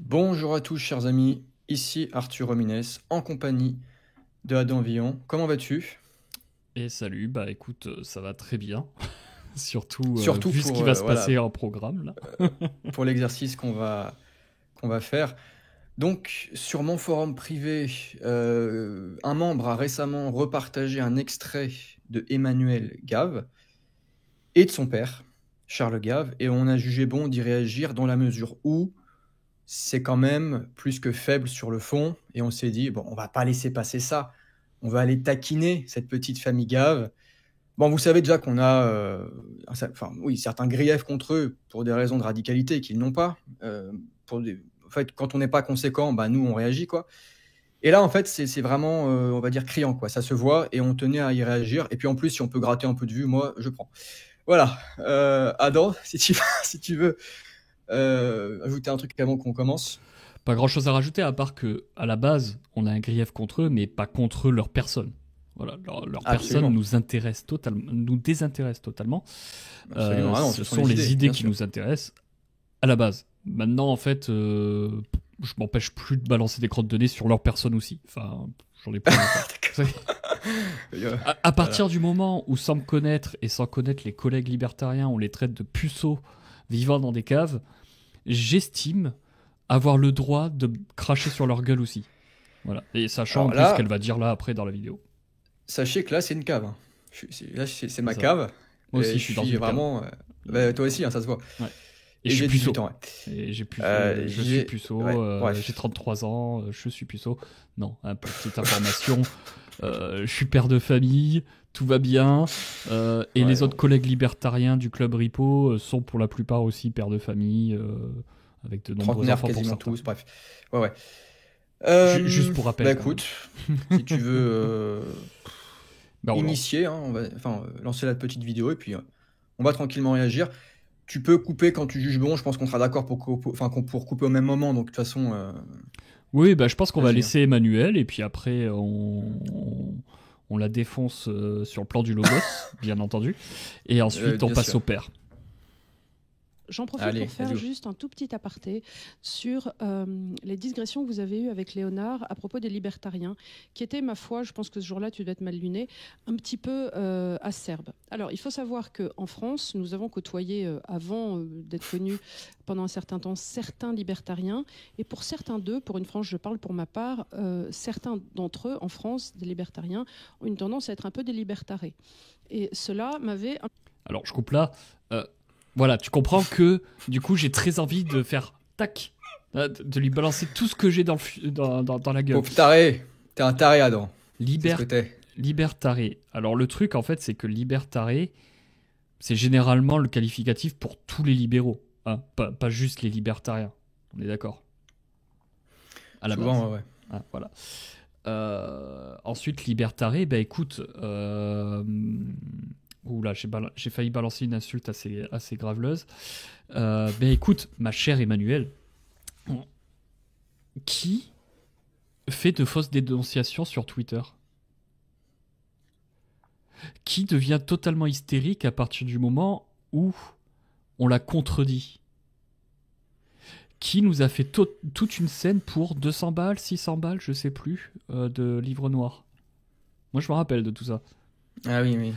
Bonjour à tous, chers amis. Ici Arthur Romines, en compagnie de Adam Villon. Comment vas-tu? Et salut, bah écoute, ça va très bien. Surtout Surtout vu ce pour, qui va se voilà, passer en programme là. pour l'exercice qu'on va faire. Donc, sur mon forum privé, un membre a récemment repartagé un extrait de Emmanuel Gave et de son père, Charles Gave, et on a jugé bon d'y réagir dans la mesure où c'est quand même plus que faible sur le fond, et on s'est dit, bon, on va pas laisser passer ça, on va aller taquiner cette petite famille Gave. Bon, vous savez déjà qu'on a, oui, certains griefs contre eux pour des raisons de radicalité qu'ils n'ont pas. En fait, quand on n'est pas conséquent, bah, nous, on réagit, quoi. Et là, en fait, c'est vraiment, on va dire, criant, quoi. Ça se voit et on tenait à y réagir. Et puis en plus, si on peut gratter un peu de vue, moi, je prends. Voilà. Adam, si tu, si tu veux ajouter un truc avant qu'on commence. Pas grand chose à rajouter à part que à la base, on a un grief contre eux, mais pas contre leur personne. Voilà, leur personne Absolument. nous intéresse totalement, nous désintéresse totalement. Absolument. Ah non, Ce ce sont sont les les idées, idées bien qui sûr. nous intéressent à la base. Maintenant, en fait, je m'empêche plus de balancer des crottes de nez sur leur personne aussi. Enfin, j'en ai plus rien à faire. À Voilà. partir du moment où, sans me connaître et sans connaître les collègues libertariens, on les traite de puceaux vivant dans des caves, j'estime avoir le droit de cracher sur leur gueule aussi. Voilà. Et sachant en Alors plus ce qu'elle là, va dire là après dans la vidéo. sachez que là, c'est une cave, hein. Là, c'est C'est ma ça. cave. Moi Et aussi, je je suis dans suis une cave. vraiment. Euh, Toi aussi, hein, ça se voit. ouais. Et je Et suis j'ai 18 puceau. ans, ouais. Et je J'y suis vais. Ouais, puceau, j'ai bref. 33 ans, je suis puceau. Non, petite information. Je suis père de famille, tout va bien. Et Ouais, les bon. autres collègues libertariens du club Ripo sont pour la plupart aussi pères de famille, avec de nombreux Trentenaires enfants pour quasiment certains. tous, bref. Ouais, ouais. Juste pour Bah rappel quand même. écoute, si tu veux Ben on lance. initier, hein, lancer la petite vidéo et puis on va tranquillement réagir. Tu peux couper quand tu juges bon, je pense qu'on sera d'accord pour couper au même moment, donc de toute façon, Oui, bah, je pense qu'on va vas-y, hein. laisser Emmanuel et puis après on la défonce sur le plan du Logos, bien entendu. Et ensuite on Bien passe sûr. au père. J'en profite Allez, pour let's faire go. juste un tout petit aparté sur les digressions que vous avez eues avec Léonard à propos des libertariens, qui étaient, ma foi, je pense que ce jour-là, tu devais être mal luné, un petit peu acerbes. Alors, il faut savoir qu'en France, nous avons côtoyé, avant d'être connus pendant un certain temps, certains libertariens, et pour certains d'eux, pour une frange, je parle pour ma part, certains d'entre eux, en France, des libertariens, ont une tendance à être un peu des libertarés. Et cela m'avait Alors je coupe là. Euh, voilà, tu comprends que du coup j'ai très envie de faire tac, de lui balancer tout ce que j'ai dans la gueule. Pauvre taré, t'es un taré, Adam. C'est ce Liber, que t'es. libertaré. Alors le truc en fait c'est que libertaré, c'est généralement le qualificatif pour tous les libéraux, hein, pas juste les libertariens. On est d'accord. À la base. Souvent, ouais, ouais. Ah, voilà. Ensuite, libertaré, bah écoute, oula, j'ai failli balancer une insulte assez graveleuse. Bah écoute, ma chère Emmanuel, qui fait de fausses dénonciations sur Twitter? Qui devient totalement hystérique à partir du moment où on l'a contredit? Qui nous a fait toute une scène pour 200 balles, 600 balles, je sais plus, de livre noir? Moi, je me rappelle de tout ça. Ah oui, oui.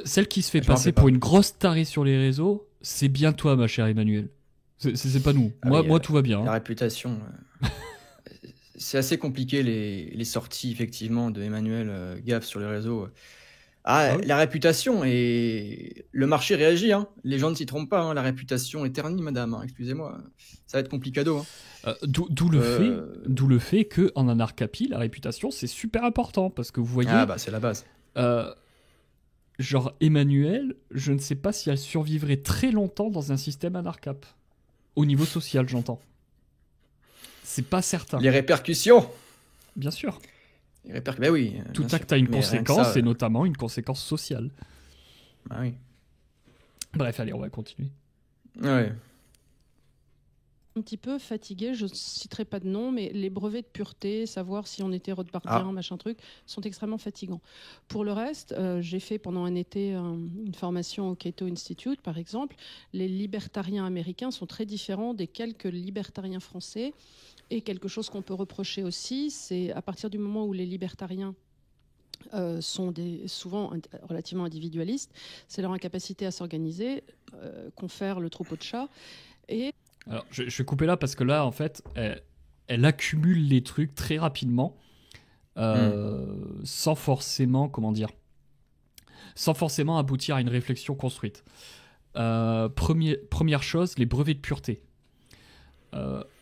Celle qui se fait Je me passer rappelle pour pas. une grosse tarée sur les réseaux, c'est bien toi, ma chère Emmanuel. C'est pas nous. Ah Moi, oui, moi tout va bien. la Hein. réputation. C'est assez compliqué les sorties, effectivement, de Emmanuel Gave sur les réseaux. Ah, Ah oui. la réputation et le marché réagit, hein. Les gens ne s'y trompent pas, hein. La réputation est ternie, madame, hein. Excusez-moi. Ça va être complicado, hein. D'où Euh, le fait que en anarchapie, la réputation, c'est super important. Parce que vous Ah voyez, bah c'est la base. euh, genre Emmanuel, je ne sais pas si elle survivrait très longtemps dans un système anarchap. Au niveau social, j'entends. C'est pas certain. Les répercussions. Bien sûr. Ben oui, Tout bien sûr. acte a une Mais rien que conséquence, ça, et notamment une conséquence sociale. bah oui. Bref, allez, on va continuer. Ouais. un petit peu fatigué, je ne citerai pas de nom, mais les brevets de pureté, savoir si on était rothbardien, machin truc, sont extrêmement fatigants. Pour le reste, j'ai fait pendant un été une formation au Cato Institute, par exemple. Les libertariens américains sont très différents des quelques libertariens français. Et quelque chose qu'on peut reprocher aussi, c'est à partir du moment où les libertariens sont souvent relativement individualistes, c'est leur incapacité à s'organiser, confère le troupeau de chats. Et Alors, je vais couper là parce que là, en fait, elle accumule les trucs très rapidement, sans forcément, sans forcément aboutir à une réflexion construite. Première chose, les brevets de pureté.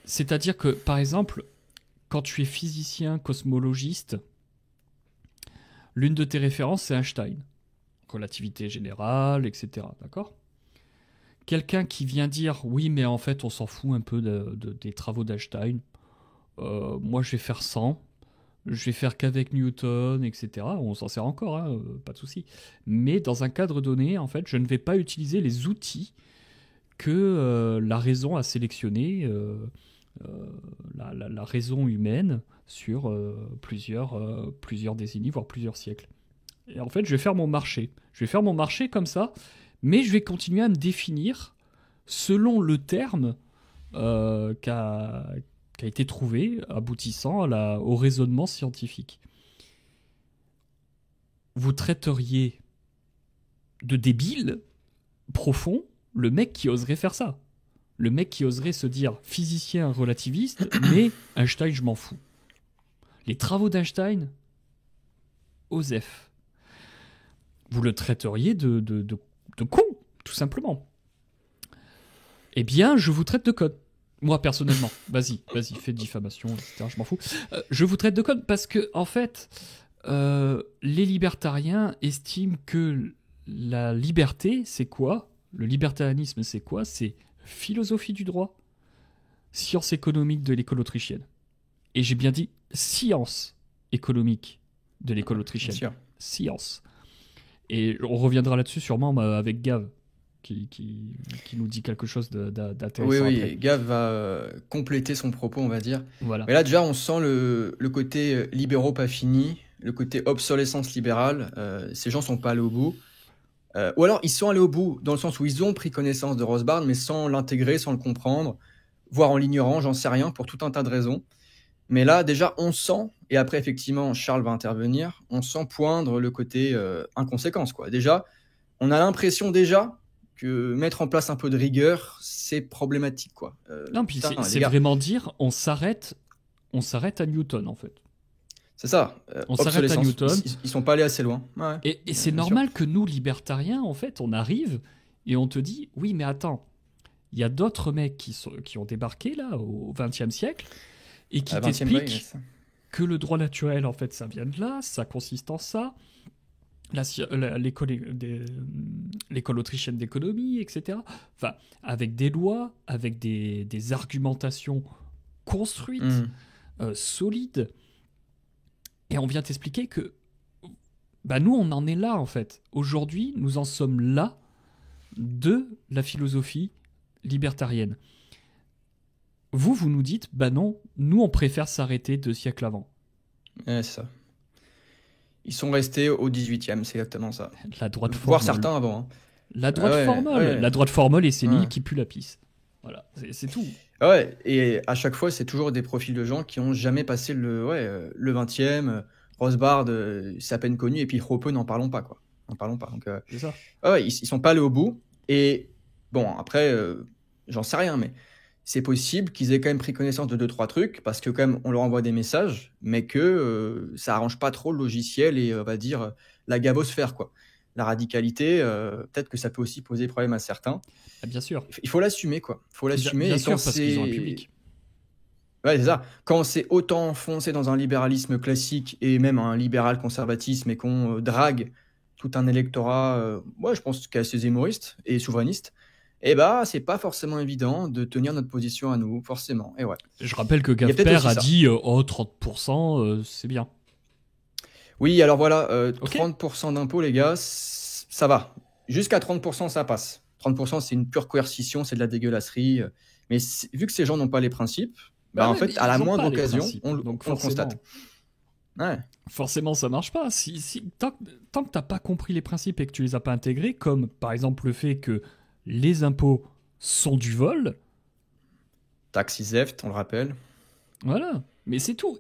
C'est-à-dire que, par exemple, quand tu es physicien, cosmologiste, l'une de tes références, c'est Einstein. Relativité générale, etc. D'accord ? Quelqu'un qui vient dire « Oui, mais en fait, on s'en fout un peu des travaux d'Einstein. Moi, je vais faire 100. Je vais faire qu'avec Newton, etc. » On s'en sert encore, hein, pas de souci. Mais dans un cadre donné, en fait, je ne vais pas utiliser les outils que la raison a sélectionnés, la raison humaine, sur plusieurs décennies, voire plusieurs siècles. Et en fait, je vais faire mon marché. Je vais faire mon marché comme ça, mais je vais continuer à me définir selon le terme qui a été trouvé, aboutissant au raisonnement scientifique. Vous traiteriez de débile profond le mec qui oserait faire ça. Le mec qui oserait se dire physicien relativiste, mais Einstein, je m'en fous. Les travaux d'Einstein, Osef. Vous le traiteriez de con, tout simplement. Eh bien, je vous traite de conne. Moi, personnellement. Vas-y, fais diffamation, etc. Je m'en fous. Je vous traite de conne parce que, en fait, les libertariens estiment que la liberté, c'est quoi ? Le libertarianisme, c'est quoi ? C'est philosophie du droit, science économique de l'école autrichienne. Et j'ai bien dit science économique de l'école autrichienne. Science. Et on reviendra là-dessus sûrement avec Gav, qui nous dit quelque chose d'intéressant. Oui, après. Gav va compléter son propos, on va dire. Voilà. Mais là, déjà, on sent le côté libéraux pas fini, le côté obsolescence libérale. Ces gens sont pas allés au bout. Ou alors, ils sont allés au bout, dans le sens où ils ont pris connaissance de Rothbard, mais sans l'intégrer, sans le comprendre, voire en l'ignorant, j'en sais rien, pour tout un tas de raisons. Mais là, déjà, on sent, et après, effectivement, Charles va intervenir, on sent poindre le côté inconséquence, quoi. Déjà, on a l'impression déjà que mettre en place un peu de rigueur, c'est problématique, quoi. Non, puis c'est vraiment dire, on s'arrête à Newton, en fait. C'est ça. On s'arrête à Newton. Ils sont pas allés assez loin. Ouais, et c'est normal que nous, libertariens, en fait, on arrive et on te dit, oui, mais attends, il y a d'autres mecs qui ont débarqué, là, au XXe siècle, et qui t'expliquent que le droit naturel, en fait, ça vient de là, ça consiste en ça, l'école autrichienne d'économie, etc. Enfin, avec des lois, avec des argumentations construites, solides. Et on vient t'expliquer que nous, on en est là, en fait. Aujourd'hui, nous en sommes là de la philosophie libertarienne. Vous nous dites, non, nous, on préfère s'arrêter 2 siècles avant. Ouais, c'est ça. Ils sont restés au 18e, c'est exactement ça. La droite formole. Voire certains avant. Hein. La droite formole. Ouais. La droite formole et sénile qui pue la pisse. Voilà, c'est tout. Ouais, et à chaque fois, c'est toujours des profils de gens qui n'ont jamais passé le 20e. Rothbard, c'est à peine connu, et puis Hoppe, n'en parlons pas, quoi. N'en parlons pas. Donc, c'est ça. Ouais, ils sont pas allés au bout. Et bon, après, j'en sais rien, mais c'est possible qu'ils aient quand même pris connaissance de 2-3 trucs, parce que quand même, on leur envoie des messages, mais que ça arrange pas trop le logiciel et, on va dire, la gavosphère, quoi. La radicalité, peut-être que ça peut aussi poser problème à certains. Ah, bien sûr. Il faut l'assumer, quoi. Il faut l'assumer. Bien sûr, parce qu'ils ont un public. Ouais, c'est ça. Quand on s'est autant enfoncé dans un libéralisme classique et même un libéral conservatisme et qu'on drague tout un électorat, je pense qu'est assez zémoriste et souverainiste, c'est pas forcément évident de tenir notre position à nous, forcément. Et ouais. Je rappelle que Gasper a dit 30%, c'est bien. Oui, alors voilà, 30% d'impôts, les gars, ça va. Jusqu'à 30%, ça passe. 30%, c'est une pure coercition, c'est de la dégueulasserie. Mais vu que ces gens n'ont pas les principes, Bah en ouais, fait, mais à la ils ont moindre pas les occasion, principes, on donc le constate. Ouais. Forcément, ça marche pas. Tant que t'as pas compris les principes et que tu les as pas intégrés, comme par exemple le fait que les impôts sont du vol, Taxi theft, on le rappelle. voilà. Mais c'est tout.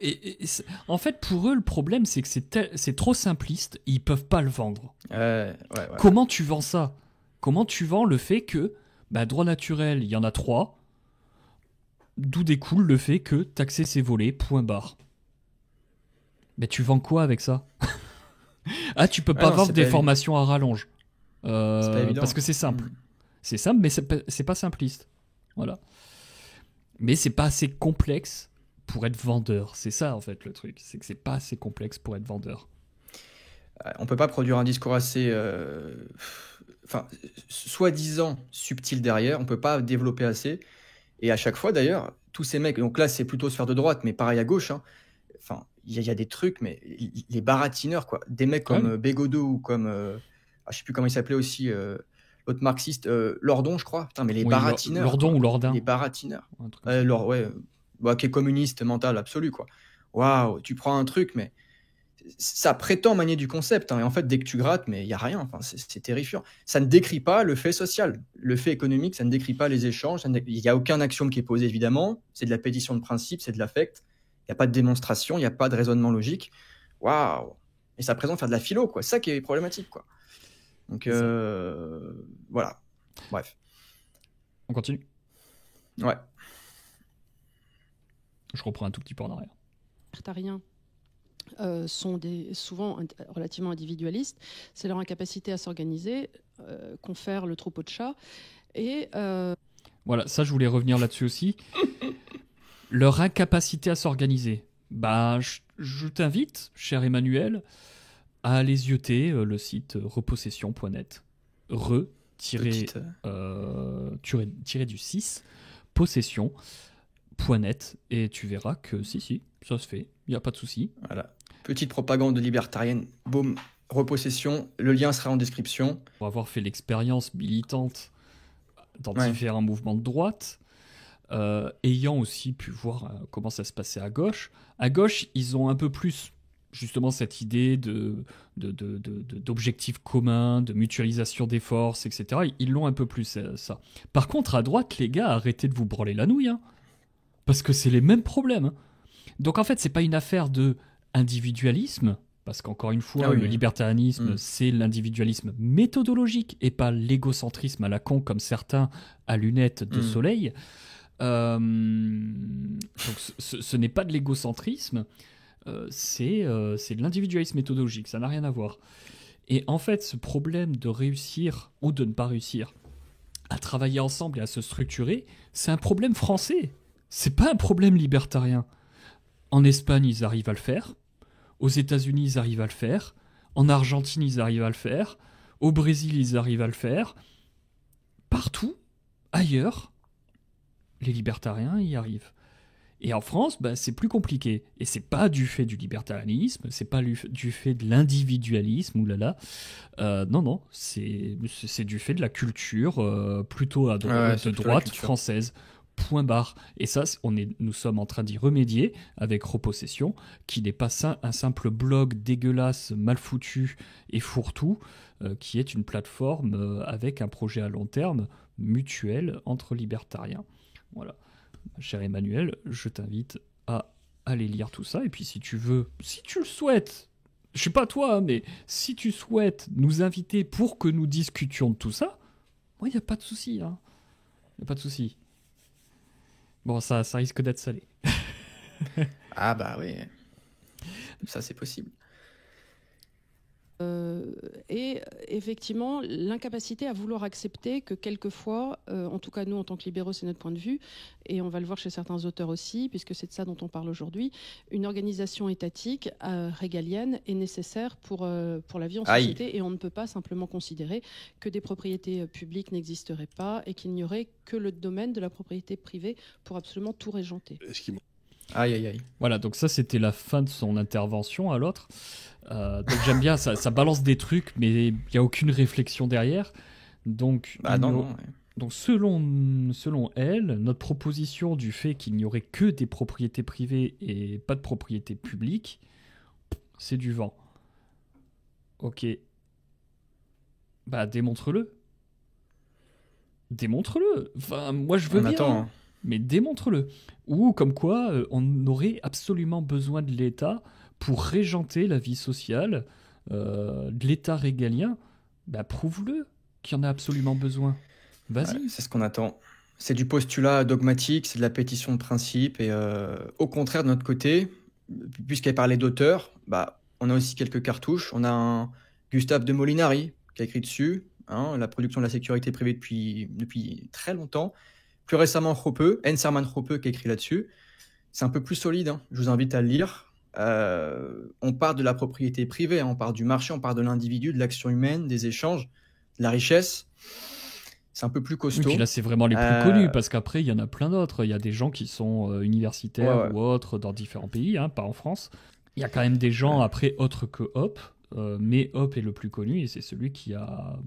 En fait, pour eux, le problème, c'est que c'est trop simpliste. Ils peuvent pas le vendre. Ouais. Comment tu vends ça? Comment tu vends le fait que, droit naturel, il y en a 3, d'où découle le fait que taxer c'est voler, point barre. Mais tu vends quoi avec ça? Ah, tu peux pas non, vendre c'est des pas formations à rallonge. C'est pas évident. Parce que c'est simple. Mm. C'est simple, mais c'est pas simpliste. Voilà. Mais c'est pas assez complexe pour être vendeur. C'est ça, en fait, le truc. C'est que c'est pas assez complexe pour être vendeur. On peut pas produire un discours assez, soi-disant subtil derrière. On peut pas développer assez. Et à chaque fois, d'ailleurs, tous ces mecs, donc là, c'est plutôt sphère de droite, mais pareil à gauche, hein. Enfin, il y a des trucs, mais les baratineurs, quoi. Des mecs comme Bégodeau ou comme, je sais plus comment il s'appelait aussi, l'autre marxiste, Lordon, je crois. Putain, mais les baratineurs. Lordon ou Lordin. Les baratineurs. Un truc comme ça. Qui est communiste mental absolu, quoi. Waouh, tu prends un truc, mais ça prétend manier du concept, hein, et en fait, dès que tu grattes, mais il n'y a rien. Enfin, c'est terrifiant. Ça ne décrit pas le fait social. Le fait économique, ça ne décrit pas les échanges. Il n'y a aucun axiome qui est posé, évidemment. C'est de la pétition de principe, c'est de l'affect. Il n'y a pas de démonstration, il n'y a pas de raisonnement logique. Waouh! Et ça présente faire de la philo, quoi. C'est ça qui est problématique, quoi. Donc, voilà. Bref. On continue? Ouais. Je reprends un tout petit peu en arrière. Libertariens sont souvent relativement individualistes. C'est leur incapacité à s'organiser, confère le troupeau de chats. Et voilà, ça je voulais revenir là-dessus aussi. Leur incapacité à s'organiser. Je t'invite, cher Emmanuel, à aller zioter le site repossession.net. Du 6 possession.net, et tu verras que si, ça se fait, il n'y a pas de souci. Voilà. Petite propagande libertarienne, boum, repossession, le lien sera en description. Pour avoir fait l'expérience militante dans différents mouvements de droite, ayant aussi pu voir comment ça se passait à gauche. À gauche, ils ont un peu plus justement cette idée d'objectifs communs, de mutualisation des forces, etc. Ils l'ont un peu plus, ça. Par contre, à droite, les gars, arrêtez de vous branler la nouille, hein, parce que c'est les mêmes problèmes. Hein. Donc en fait, c'est pas une affaire de individualisme, parce qu'encore une fois, le libertarianisme, c'est l'individualisme méthodologique et pas l'égocentrisme à la con comme certains à lunettes de soleil. Donc ce n'est pas de l'égocentrisme, c'est de l'individualisme méthodologique, ça n'a rien à voir. Et en fait, ce problème de réussir ou de ne pas réussir à travailler ensemble et à se structurer, c'est un problème français. C'est pas un problème libertarien. En Espagne, ils arrivent à le faire. Aux États-Unis, ils arrivent à le faire. En Argentine, ils arrivent à le faire. Au Brésil, ils arrivent à le faire. Partout, ailleurs, les libertariens y arrivent. Et en France, c'est plus compliqué. Et c'est pas du fait du libertarianisme, c'est pas du fait de l'individualisme, oulala. Non, c'est du fait de la culture plutôt de droite française. Point barre. Et ça, nous sommes en train d'y remédier avec Repossession, qui n'est pas un simple blog dégueulasse, mal foutu et fourre-tout, qui est une plateforme avec un projet à long terme mutuel entre libertariens. Voilà. Cher Emmanuel, je t'invite à aller lire tout ça. Et puis si tu veux, si tu le souhaites, je sais pas toi, mais si tu souhaites nous inviter pour que nous discutions de tout ça, il n'y a pas de souci. Hein. Il n'y a pas de souci. Bon, ça risque d'être salé. Ah bah oui, ça c'est possible. Et effectivement, l'incapacité à vouloir accepter que quelquefois, en tout cas nous en tant que libéraux, c'est notre point de vue, et on va le voir chez certains auteurs aussi, puisque c'est de ça dont on parle aujourd'hui, une organisation étatique régalienne est nécessaire pour la vie en société, et on ne peut pas simplement considérer que des propriétés publiques n'existeraient pas et qu'il n'y aurait que le domaine de la propriété privée pour absolument tout régenter. Aïe. Voilà, donc ça c'était la fin de son intervention à l'autre. Donc j'aime bien, ça balance des trucs, mais il n'y a aucune réflexion derrière. Donc Donc selon elle, notre proposition du fait qu'il n'y aurait que des propriétés privées et pas de propriété publique, c'est du vent. Ok. Bah démontre-le. Démontre-le. Enfin, moi je veux On bien, attend. hein, mais démontre-le. Ou comme quoi on aurait absolument besoin de l'État pour régenter la vie sociale, de l'État régalien. Bah prouve-le qu'il y en a absolument besoin. Ouais, Vas-y. c'est ce qu'on attend. C'est du postulat dogmatique, c'est de la pétition de principe. Et au contraire, de notre côté, puisqu'elle parlait d'auteur, bah, on a aussi quelques cartouches. On a un Gustave de Molinari qui a écrit dessus, hein, la production de la sécurité privée depuis très longtemps. Plus récemment, Hoppe, Hans-Hermann Hoppe qui a écrit là-dessus. C'est un peu plus solide, hein. Je vous invite à le lire. On part de la propriété privée, hein, on part du marché, on part de l'individu, de l'action humaine, des échanges, de la richesse. C'est un peu plus Oui, costaud. puis là, c'est vraiment les plus Euh, connus, parce qu'après, il y en a plein d'autres. Il y a des gens qui sont universitaires Ouais, ouais. ou autres dans différents pays, hein, pas en France. Il y a quand même des gens, après, autres que Hop, mais Hop est le plus connu, et c'est celui qui a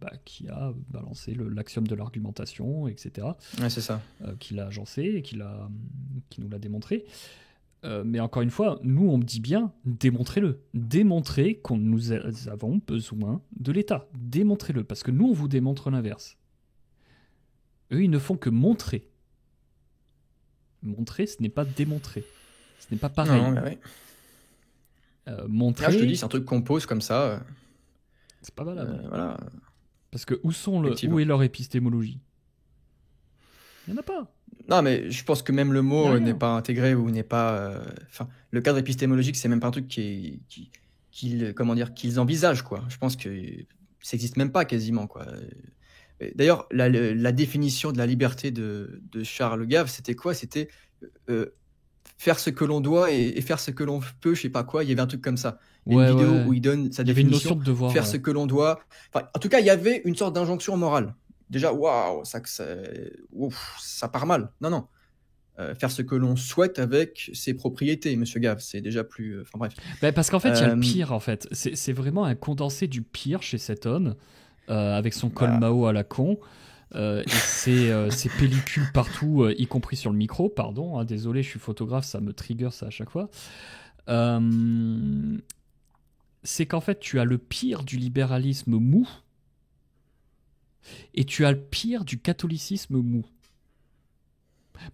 balancé l'axiome de l'argumentation, etc., Ouais, c'est ça. qui l'a agencé et qui nous l'a démontré. Mais encore une fois, nous, on me dit bien, démontrez-le. Démontrez qu'on nous avons besoin de l'État. Démontrez-le, parce que nous, on vous démontre l'inverse. Eux, ils ne font que montrer. Montrer, ce n'est pas démontrer. Ce n'est pas pareil. Non, mais ouais. Montrer, Là, je te dis, c'est un truc qu'on pose comme ça. c'est pas valable. Voilà. Parce que où Effectivement. est leur épistémologie? Il n'y en a pas. Non, mais je pense que même le Y a mot rien. n'est pas intégré ou n'est pas. Enfin, le cadre épistémologique, c'est même pas un truc qu'ils envisagent, quoi. Je pense que ça n'existe même pas quasiment, quoi. D'ailleurs, la définition de la liberté de Charles Gave, c'était quoi? C'était euh, faire ce que l'on doit et faire ce que l'on peut, je sais pas quoi. Il y avait un truc comme ça. Il y a une vidéo Ouais. où il donne sa Il y avait une définition. notion de devoir. Faire Ouais. ce que l'on doit. Enfin, en tout cas, il y avait une sorte d'injonction morale. Déjà, waouh, ça part mal. Non. Faire ce que l'on souhaite avec ses propriétés, monsieur Gave, c'est déjà plus. Enfin bref. Bah, parce qu'en fait, il y a le Euh, pire, en fait. C'est vraiment un condensé du pire chez cet homme, avec son col Voilà. Mao à la con, et ses pellicules partout, y compris sur le micro, pardon, hein, désolé, je suis photographe, ça me trigger ça à chaque fois. C'est qu'en fait, tu as le pire du libéralisme mou, et tu as le pire du catholicisme mou.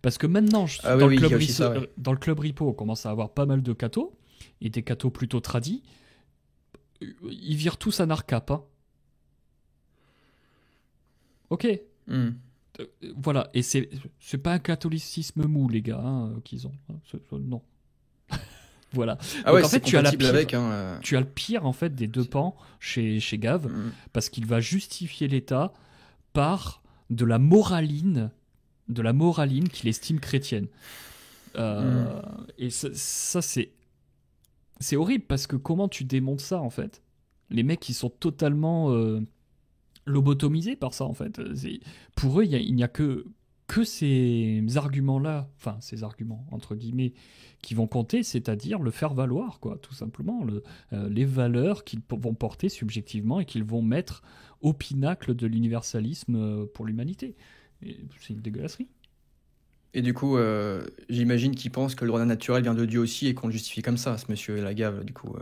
Parce que maintenant, Ah dans, oui, le il y club a aussi ça, ouais. dans le club Ripo, on commence à avoir pas mal de cathos, et des cathos plutôt tradis. Ils virent tous un ARCAP. Hein. Ok. Hmm. Voilà. Et c'est pas un catholicisme mou, les gars, hein, qu'ils ont. Hein. Non. Voilà. Ah Donc, ouais, en c'est fait, tu as compatible avec. Hein, tu as le pire, en fait, des deux pans chez Gave, parce qu'il va justifier l'État par de la moraline qu'il estime chrétienne. Et ça c'est horrible, parce que comment tu démontes ça, en fait? Les mecs, ils sont totalement lobotomisés par ça, en fait. Pour eux, il n'y a que ces arguments-là, enfin, ces arguments, entre guillemets, qui vont compter, c'est-à-dire le faire valoir, quoi, tout simplement. Les valeurs qu'ils vont porter subjectivement et qu'ils vont mettre au pinacle de l'universalisme pour l'humanité. Et c'est une dégueulasserie. Et du coup, j'imagine qu'il pense que le droit naturel vient de Dieu aussi et qu'on le justifie comme ça, ce monsieur Lagave, du coup.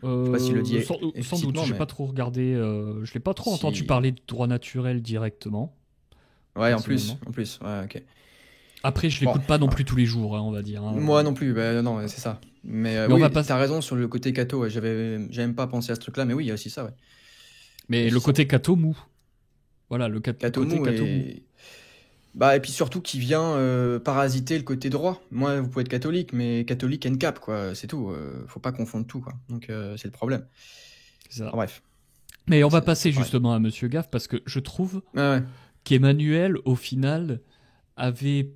Je sais pas s'il le dit sans doute, explicitement, j'ai mais- pas trop regardé, je l'ai pas trop Si. entendu parler de droit naturel directement. Ouais, personnellement. en plus, ouais, ok. Après, je l'écoute pas non plus tous les jours, hein, on va dire. Hein. Moi non plus, bah, non, c'est ça. Mais Mais on oui, va pas- t'as raison sur le côté catho, ouais, j'avais même pas pensé à ce truc-là, mais oui, il y a aussi ça, ouais. Mais c'est le ça. côté catho mou. Voilà, le Catho côté mou catho mou. Bah, et puis surtout qui vient parasiter le côté droit. Moi, vous pouvez être catholique, mais catholique NCAP, quoi, c'est tout. Faut pas confondre tout, quoi. Donc c'est le problème. C'est ça. Enfin, bref. Mais on va C'est passer pareil. justement à Monsieur Gaffe, parce que je trouve Ouais. qu'Emmanuel, au final, avait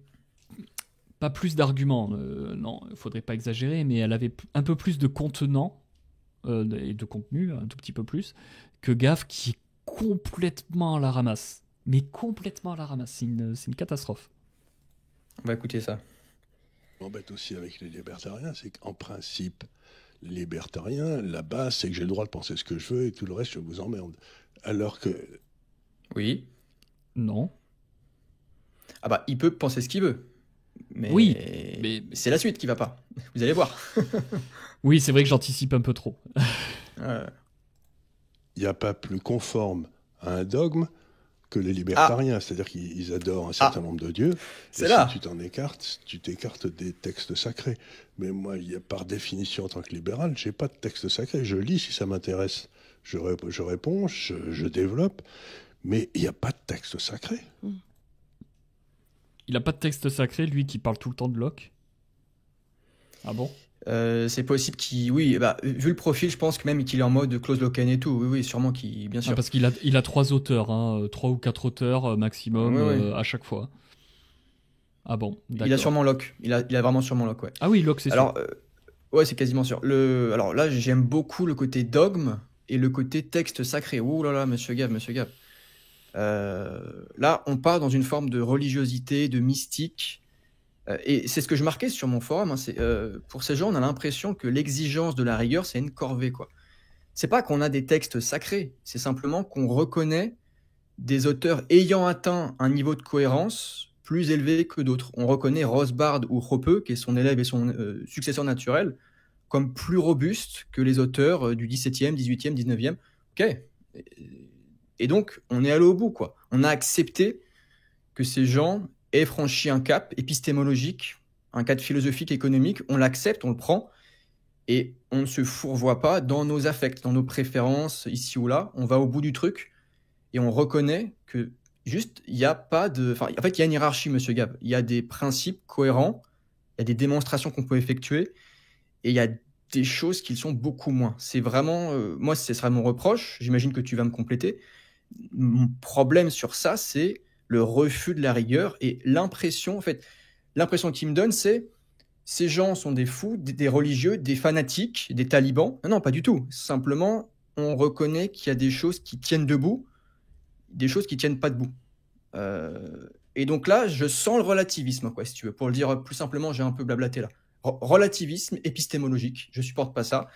pas plus d'arguments. Non, il faudrait pas exagérer, mais elle avait un peu plus de contenant et de contenu, un tout petit peu plus, que Gaffe, qui est complètement à la ramasse. Mais complètement à la ramasse. C'est une catastrophe. On va écouter ça. M'embête aussi avec les libertariens, c'est qu'en principe, les libertariens, la base, c'est que j'ai le droit de penser ce que je veux et tout le reste, je vous emmerde. Alors que Oui. Non. Ah bah, il peut penser ce qu'il veut. Mais, Oui, mais c'est la suite qui va pas. Vous allez voir. oui, c'est vrai que j'anticipe un peu trop. Euh, Il n'y a pas plus conforme à un dogme que les libertariens. C'est-à-dire qu'ils adorent un certain nombre de dieux. C'est Et là. si tu t'en écartes, tu t'écartes des textes sacrés. Mais moi, par définition, en tant que libéral, j'ai pas de texte sacré. Je lis si ça m'intéresse. Je réponds, je développe. Mais il n'y a pas de texte sacré. Il a pas de texte sacré, lui qui parle tout le temps de Locke. Ah bon? C'est possible qu'il. Oui, bah, vu le profil, je pense que même qu'il est en mode close local et tout. Oui, oui, sûrement qu'il. Bien sûr. Ah, parce qu'il a 3 auteurs, hein, 3 ou 4 auteurs maximum Ouais. à chaque fois. Ah bon, Il a d'accord. sûrement Locke. Il a vraiment sûrement Locke, ouais. Ah oui, Locke, c'est sûr. Alors, ouais, c'est quasiment sûr. Alors là, j'aime beaucoup le côté dogme et le côté texte sacré. Ouh là là, monsieur Gave, monsieur Gave. Là, on part dans une forme de religiosité, de mystique. Et c'est ce que je marquais sur mon forum. Hein, pour ces gens, on a l'impression que l'exigence de la rigueur, c'est une corvée, quoi. C'est pas qu'on a des textes sacrés, c'est simplement qu'on reconnaît des auteurs ayant atteint un niveau de cohérence plus élevé que d'autres. On reconnaît Rosbard ou Hoppe, qui est son élève et son successeur naturel, comme plus robustes que les auteurs du XVIIe, XVIIIe, XIXe. Ok. Et donc, on est allé au bout, quoi. On a accepté que ces gens aient franchi un cap épistémologique, un cap philosophique, économique. On l'accepte, on le prend, et on ne se fourvoie pas dans nos affects, dans nos préférences, ici ou là. On va au bout du truc, et on reconnaît que juste, il n'y a pas de... Enfin, en fait, il y a une hiérarchie, monsieur Gab. Il y a des principes cohérents, il y a des démonstrations qu'on peut effectuer, et il y a des choses qui le sont beaucoup moins. C'est vraiment... moi, ce sera mon reproche. J'imagine que tu vas me compléter. Mon problème sur ça, c'est le refus de la rigueur et l'impression, en fait, l'impression qu'il me donne, c'est ces gens sont des fous, des religieux, des fanatiques, des talibans. Non, pas du tout. Simplement, on reconnaît qu'il y a des choses qui tiennent debout, des choses qui tiennent pas debout. Et donc là, je sens le relativisme, quoi, si tu veux. Pour le dire plus simplement, j'ai un peu blablaté là. Relativisme épistémologique, je supporte pas ça.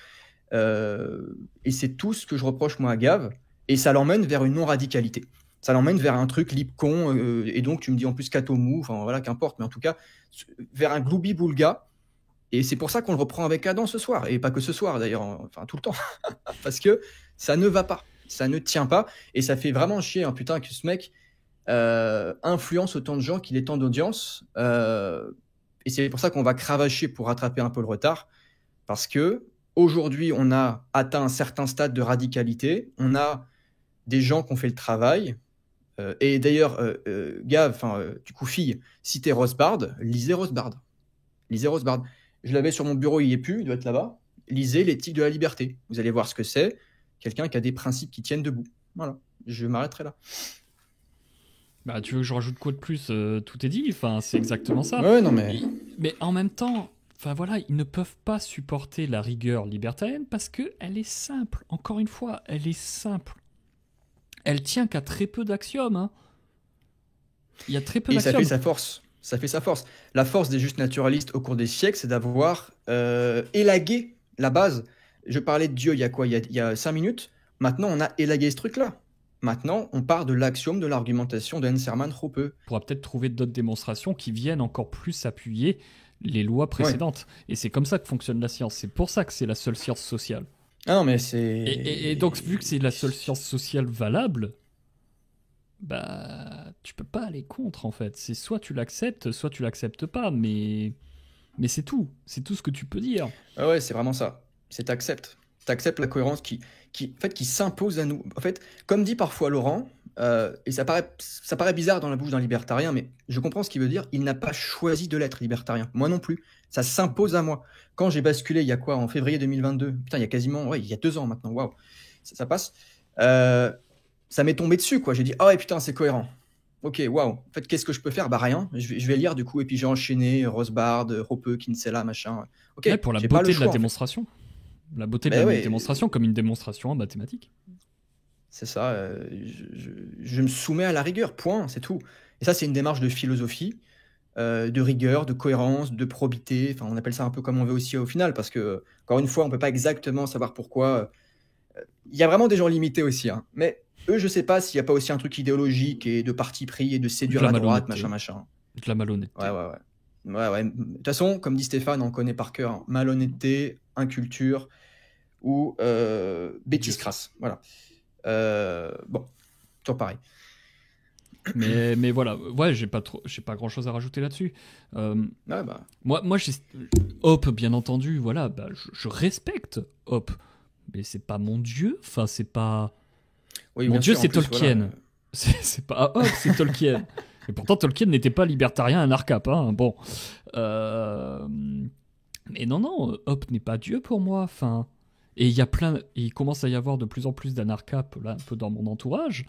Et c'est tout ce que je reproche moi à Gave. Et ça l'emmène vers une non-radicalité. Ça l'emmène vers un truc lipcon, et donc tu me dis en plus catomou, enfin voilà, qu'importe, mais en tout cas, vers un gloubi-boulga. Et c'est pour ça qu'on le reprend avec Adam ce soir, et pas que ce soir d'ailleurs, enfin tout le temps. Parce que ça ne va pas, ça ne tient pas, et ça fait vraiment chier, hein, putain, que ce mec influence autant de gens qu'il ait tant d'audience. Et c'est pour ça qu'on va cravacher pour rattraper un peu le retard, parce que aujourd'hui, on a atteint un certain stade de radicalité, on a des gens qui ont fait le travail. Et d'ailleurs, Gav, du coup, fille, citez Rosbard, lisez Rosbard. Lisez Rosbard. Je l'avais sur mon bureau, il n'y est plus, il doit être là-bas. Lisez l'éthique de la liberté. Vous allez voir ce que c'est. Quelqu'un qui a des principes qui tiennent debout. Voilà, je m'arrêterai là. Bah, tu veux que je rajoute quoi de plus? Tout est dit, enfin, c'est exactement ça. Ouais, non, mais... Mais en même temps, enfin voilà, ils ne peuvent pas supporter la rigueur libertarienne parce qu'elle est simple. Encore une fois, elle est simple. Elle tient qu'à très peu d'axiomes. Hein. Il y a très peu Et ça d'axiomes. fait sa force. Ça fait sa force. La force des justes naturalistes au cours des siècles, c'est d'avoir élagué la base. Je parlais de Dieu il y a quoi? Il y a 5 minutes. Maintenant, on a élagué ce truc-là. Maintenant, on part de l'axiome de l'argumentation de Hans-Hermann Hoppe. On pourra peut-être trouver d'autres démonstrations qui viennent encore plus appuyer les lois précédentes. Ouais. Et c'est comme ça que fonctionne la science. C'est pour ça que c'est la seule science sociale. Ah non, mais c'est... Et donc, vu que c'est la seule science sociale valable, bah, tu peux pas aller contre, en fait. C'est soit tu l'acceptes pas, mais c'est tout. C'est tout ce que tu peux dire. Ah ouais, c'est vraiment ça. C'est t'acceptes. T'acceptes la cohérence qui s'impose à nous. En fait, comme dit parfois Laurent, et ça paraît bizarre dans la bouche d'un libertarien, mais je comprends ce qu'il veut dire, il n'a pas choisi de l'être libertarien. Moi non plus. Ça s'impose à moi. Quand j'ai basculé, il y a quoi, en février 2022, putain, il y a quasiment, ouais, il y a 2 ans maintenant, waouh, ça passe. Ça m'est tombé dessus, quoi. J'ai dit, ah ouais, putain, c'est cohérent. Ok, waouh. En fait, qu'est-ce que je peux faire? Bah rien. Je vais lire du coup, et puis j'ai enchaîné Rosbard, Hoppe, Kinsella, machin. Ok. Ouais, pour la beauté de la démonstration. La beauté de la démonstration comme une démonstration en mathématiques. C'est ça. Je me soumets à la rigueur, point, c'est tout. Et ça, c'est une démarche de philosophie, de rigueur, de cohérence, de probité. Enfin, on appelle ça un peu comme on veut aussi au final, parce que, encore une fois, on ne peut pas exactement savoir pourquoi. Il y a vraiment des gens limités aussi, hein. Mais eux, je sais pas s'il y a pas aussi un truc idéologique et de parti pris et de séduire De la la droite, malhonnêteté. machin. De la malhonnêteté. Ouais. De toute façon, comme dit Stéphane, on connaît par cœur hein, malhonnêteté, inculture ou bêtise crasse. Voilà. Bon, toujours pareil. Mais voilà, ouais, j'ai pas grand chose à rajouter là-dessus. Ouais, bah, Moi, Hop, bien entendu, voilà, bah, je respecte Hop, mais c'est pas mon dieu. Enfin, c'est pas. oui, Mon bien dieu, sûr, en c'est plus, Tolkien. voilà. C'est pas Hop, c'est Tolkien. Et pourtant, Tolkien n'était pas libertarien anarcap. Hein. Bon. Mais non, Hop n'est pas Dieu pour moi. Enfin, et il commence à y avoir de plus en plus d'anarcap là, un peu dans mon entourage,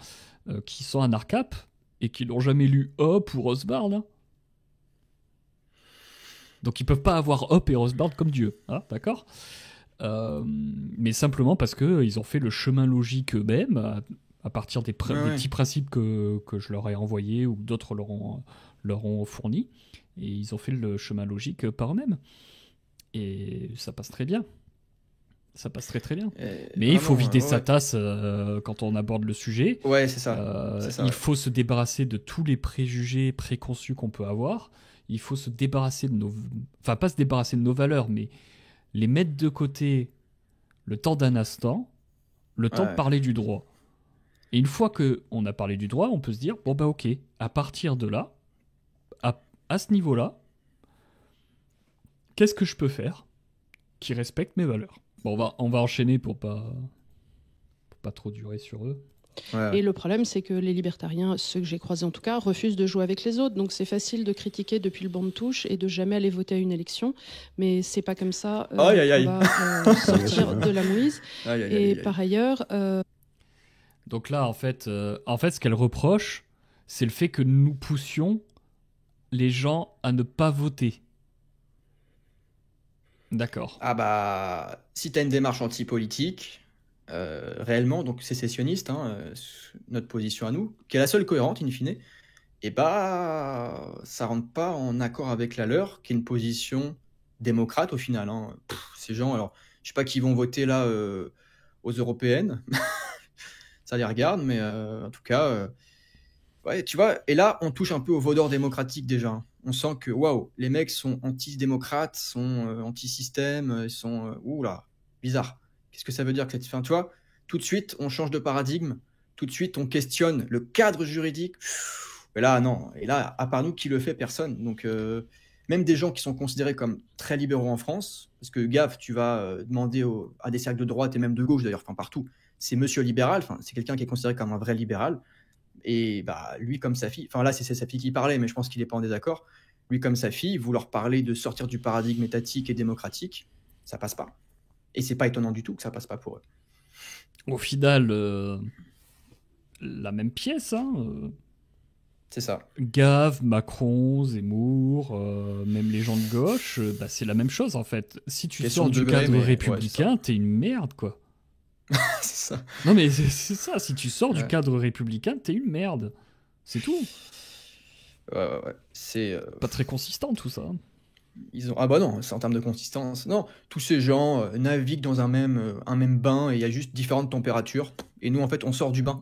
qui sont anarcap et qui n'ont jamais lu Hop ou Rosebard. Hein. Donc ils peuvent pas avoir Hop et Rosebard comme Dieu, hein, d'accord mais simplement parce que ils ont fait le chemin logique eux-mêmes à partir des petits principes que je leur ai envoyés ou que d'autres leur ont fournis. Et ils ont fait le chemin logique par eux-mêmes. Et ça passe très bien. Ça passe très très bien. Mais il faut vider sa tasse quand on aborde le sujet. Ouais, c'est ça. Il faut se débarrasser de tous les préjugés préconçus qu'on peut avoir. Il faut se débarrasser de nos... Enfin, pas se débarrasser de nos valeurs, mais les mettre de côté le temps d'un instant, le temps de parler du droit. Et une fois qu'on a parlé du droit, on peut se dire, bon bah ok, à partir de là, à ce niveau-là, qu'est-ce que je peux faire qui respecte mes valeurs? Bon, on va enchaîner pour pas trop durer sur eux. Ouais. Et le problème, c'est que les libertariens, ceux que j'ai croisés en tout cas, refusent de jouer avec les autres. Donc c'est facile de critiquer depuis le banc de touche et de jamais aller voter à une élection. Mais c'est pas comme ça qu'on va sortir de la mouise. Et par ailleurs... Donc là, en fait, ce qu'elle reproche, c'est le fait que nous poussions les gens à ne pas voter. D'accord. Ah bah, si t'as une démarche anti-politique... réellement, donc sécessionniste, hein, notre position à nous, qui est la seule cohérente in fine, et bah ça rentre pas en accord avec la leur, qui est une position démocrate au final. Hein. Ces gens, alors je sais pas qui vont voter là aux européennes, ça les regarde, mais en tout cas, ouais, tu vois, et là on touche un peu au veau d'or démocratique déjà. Hein. On sent que waouh, les mecs sont anti-démocrates, sont anti-système, ils sont oula, bizarre. Qu'est-ce que ça veut dire que cette fin, tu vois, tout de suite, on change de paradigme, tout de suite, on questionne le cadre juridique. Et là, non. Et là, à part nous, qui le fait? Personne. Donc, même des gens qui sont considérés comme très libéraux en France, parce que gaffe, tu vas demander à des cercles de droite et même de gauche d'ailleurs, enfin partout, c'est monsieur libéral, enfin, c'est quelqu'un qui est considéré comme un vrai libéral. Et bah, lui, comme sa fille, enfin là, c'est sa fille qui parlait, mais je pense qu'il n'est pas en désaccord. Lui, comme sa fille, vous leur parlez de sortir du paradigme étatique et démocratique, ça passe pas. Et c'est pas étonnant du tout que ça passe pas pour eux. Au final, la même pièce, hein. C'est ça. Gave, Macron, Zemmour, même les gens de gauche, bah, c'est la même chose en fait. Si tu sors du cadre républicain, t'es une merde, quoi. C'est ça. Non mais c'est ça, si tu sors du cadre républicain, t'es une merde. C'est tout. Ouais. C'est pas très consistant tout ça. Ah bah non, c'est en termes de consistance. Non, tous ces gens naviguent dans un même bain et il y a juste différentes températures. Et nous, en fait, on sort du bain.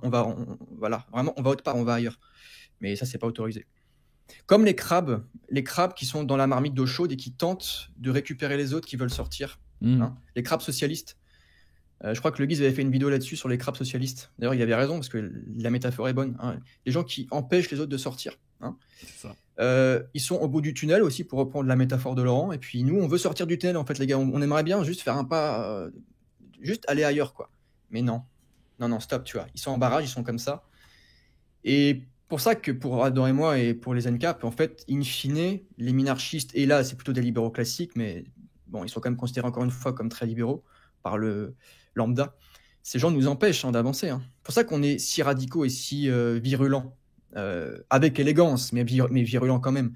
Voilà, vraiment, on va autre part, on va ailleurs. Mais ça, c'est pas autorisé. Comme les crabes qui sont dans la marmite d'eau chaude et qui tentent de récupérer les autres qui veulent sortir. Hein, les crabes socialistes. Je crois que le Guise avait fait une vidéo là-dessus sur les crabes socialistes. D'ailleurs, il avait raison parce que la métaphore est bonne. Hein. Les gens qui empêchent les autres de sortir. Hein. C'est ça. Ils sont au bout du tunnel aussi, pour reprendre la métaphore de Laurent. Et puis nous, on veut sortir du tunnel, en fait, les gars. On aimerait bien juste faire un pas, juste aller ailleurs, quoi. Mais non, stop, tu vois. Ils sont en barrage, ils sont comme ça. Et pour ça que pour Adorez-moi et pour les NCAP, en fait, in fine, les minarchistes, et là, c'est plutôt des libéraux classiques, mais bon, ils sont quand même considérés encore une fois comme très libéraux par le lambda. Ces gens nous empêchent d'avancer. Hein. C'est pour ça qu'on est si radicaux et si virulents. Avec élégance, mais virulent quand même.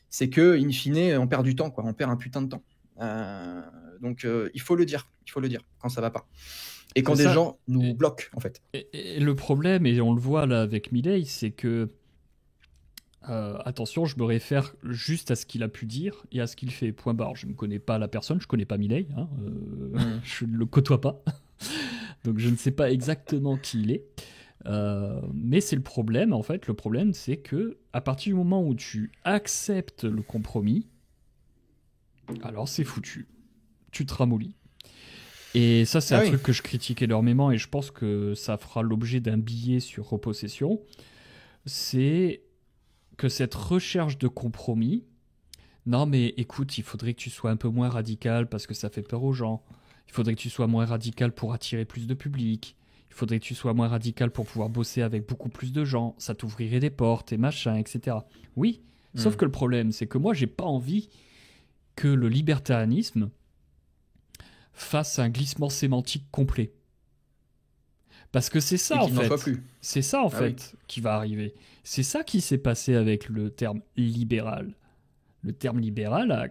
C'est que, in fine, on perd du temps, quoi. On perd un putain de temps. Donc, il faut le dire quand ça va pas. Et quand des gens nous bloquent, en fait. Et le problème, et on le voit là avec Milei, c'est que attention, je me réfère juste à ce qu'il a pu dire et à ce qu'il fait. Point barre. Je ne connais pas la personne, je connais pas Milei, hein, je ne le côtoie pas, donc je ne sais pas exactement qui il est. Mais c'est le problème, en fait. Le problème, c'est que à partir du moment où tu acceptes le compromis, alors c'est foutu. Tu te ramollis. Et ça, c'est un truc que je critique énormément et je pense que ça fera l'objet d'un billet sur Repossession. C'est que cette recherche de compromis, non mais écoute, il faudrait que tu sois un peu moins radical parce que ça fait peur aux gens. Il faudrait que tu sois moins radical pour attirer plus de public. Il faudrait que tu sois moins radical pour pouvoir bosser avec beaucoup plus de gens. Ça t'ouvrirait des portes et machin, etc. Oui, sauf que le problème, c'est que moi, j'ai pas envie que le libertarianisme fasse un glissement sémantique complet. Parce que c'est ça, en fait. C'est ça, en fait, qui va arriver. C'est ça qui s'est passé avec le terme libéral. Le terme libéral a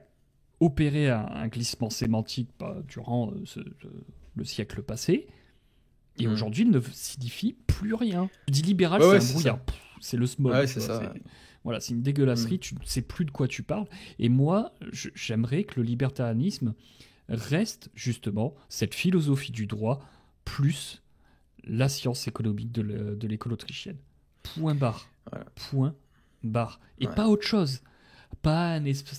opéré un glissement sémantique durant le siècle passé. Et aujourd'hui, il ne signifie plus rien. Tu dis libéral, c'est un brouillard. C'est le smog. Ouais, c'est ça. Voilà, c'est une dégueulasserie. Tu ne sais plus de quoi tu parles. Et moi, j'aimerais que le libertarianisme reste justement cette philosophie du droit plus la science économique de l'école autrichienne. Point barre. Voilà. Point barre. Et pas autre chose. Pas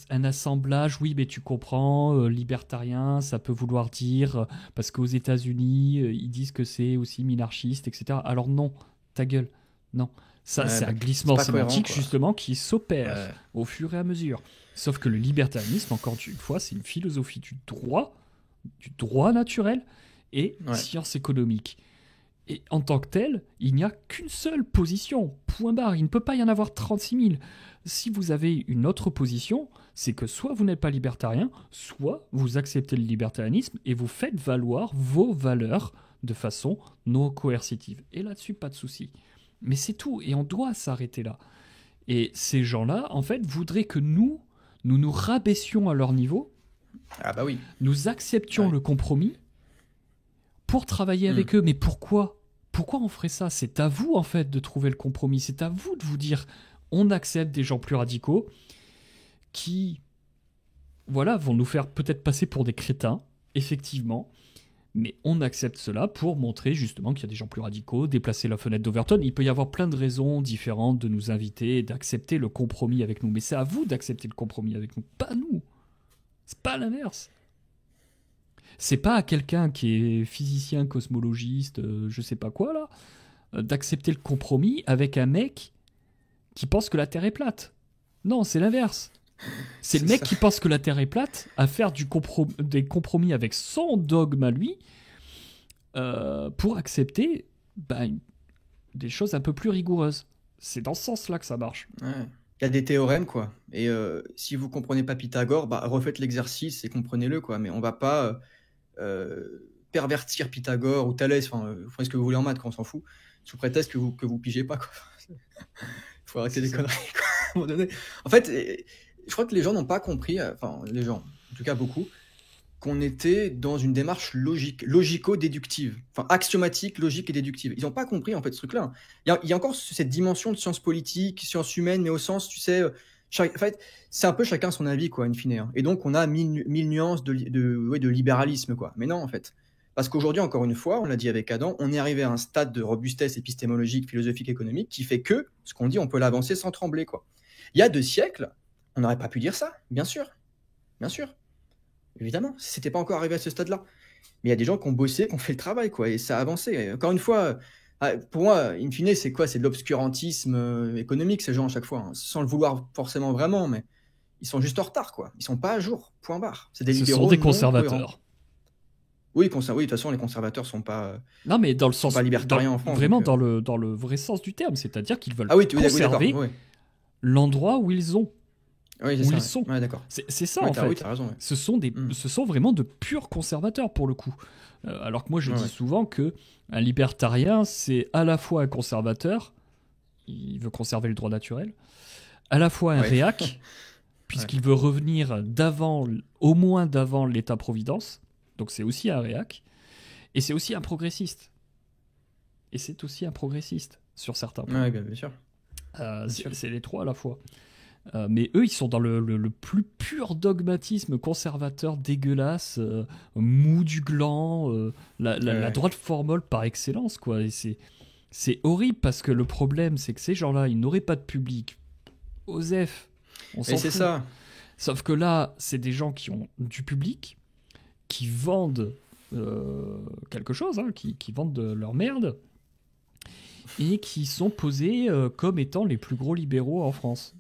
un assemblage, oui, mais tu comprends, libertarien, ça peut vouloir dire, parce qu'aux États-Unis, ils disent que c'est aussi minarchiste, etc. Alors non, ta gueule, non. Ça, c'est un glissement sémantique, justement, qui s'opère au fur et à mesure. Sauf que le libertarianisme, encore une fois, c'est une philosophie du droit naturel et science économique. Et en tant que tel, il n'y a qu'une seule position, point barre. Il ne peut pas y en avoir 36 000. Si vous avez une autre position, c'est que soit vous n'êtes pas libertarien, soit vous acceptez le libertarianisme et vous faites valoir vos valeurs de façon non coercitive. Et là-dessus, pas de souci. Mais c'est tout, et on doit s'arrêter là. Et ces gens-là, en fait, voudraient que nous rabaissions à leur niveau. Ah bah oui. Nous acceptions le compromis pour travailler avec eux. Mais pourquoi on ferait ça? C'est à vous, en fait, de trouver le compromis. C'est à vous de vous dire, on accepte des gens plus radicaux qui, voilà, vont nous faire peut-être passer pour des crétins, effectivement. Mais on accepte cela pour montrer justement qu'il y a des gens plus radicaux, déplacer la fenêtre d'Overton. Il peut y avoir plein de raisons différentes de nous inviter et d'accepter le compromis avec nous. Mais c'est à vous d'accepter le compromis avec nous, pas nous. C'est pas l'inverse. C'est pas à quelqu'un qui est physicien, cosmologiste, je sais pas quoi là, d'accepter le compromis avec un mec qui pense que la Terre est plate. Non, c'est l'inverse. C'est le mec qui pense que la Terre est plate à faire des compromis avec son dogme à lui pour accepter des choses un peu plus rigoureuses. C'est dans ce sens-là que ça marche. Ouais. Il y a des théorèmes, quoi. Et si vous comprenez pas Pythagore, refaites l'exercice et comprenez-le, quoi. Mais on va pas pervertir Pythagore ou Thalès. Enfin, vous ferez ce que vous voulez en maths, quoi, on s'en fout. Sous prétexte que vous pigez pas, quoi. Il faut arrêter les conneries, quoi, à un moment donné. En fait, je crois que les gens n'ont pas compris, enfin, les gens, en tout cas beaucoup, qu'on était dans une démarche logico-déductive, enfin axiomatique, logique et déductive. Ils n'ont pas compris en fait ce truc-là. Il y a encore cette dimension de science politique, science humaine, mais au sens, tu sais, en fait, c'est un peu chacun son avis, quoi, in fine. Hein. Et donc, on a mille nuances de libéralisme, quoi. Mais non, en fait. Parce qu'aujourd'hui, encore une fois, on l'a dit avec Adam, on est arrivé à un stade de robustesse épistémologique, philosophique, économique, qui fait que, ce qu'on dit, on peut l'avancer sans trembler, quoi. Il y a 2 siècles, on n'aurait pas pu dire ça, bien sûr. Bien sûr. Évidemment, c'était pas encore arrivé à ce stade-là. Mais il y a des gens qui ont bossé, qui ont fait le travail, quoi, et ça a avancé. Et encore une fois, pour moi, in fine, c'est quoi? C'est de l'obscurantisme économique, ces gens, à chaque fois, hein, sans le vouloir forcément vraiment, mais ils sont juste en retard, quoi. Ils sont pas à jour, point barre. C'est des libéraux. Ce sont des conservateurs. Oui, de toute façon, les conservateurs sont pas. Non, mais dans le sens. Pas libertariens en France. Vraiment, dans le vrai sens du terme, c'est-à-dire qu'ils veulent conserver l'endroit où ils ont. Oui, où ils sont. Ouais, d'accord. C'est ça, en fait. Oui, t'as raison, ouais. Ce sont vraiment de purs conservateurs, pour le coup. Alors que moi, je dis souvent qu'un libertarien, c'est à la fois un conservateur, il veut conserver le droit naturel, à la fois un réac, puisqu'il veut revenir au moins d'avant l'État-providence, donc c'est aussi un réac, et c'est aussi un progressiste. Et c'est aussi un progressiste, sur certains points. Oui, bien sûr. C'est les trois à la fois. Mais eux, ils sont dans le plus pur dogmatisme conservateur dégueulasse, mou du gland, la droite formole par excellence, quoi. Et c'est C'est horrible parce que le problème, c'est que ces gens-là, ils n'auraient pas de public. Osef, on s'en Et fout. c'est ça. Sauf que là, c'est des gens qui ont du public, qui vendent quelque chose, hein, qui vendent de leur merde, et qui sont posés comme étant les plus gros libéraux en France.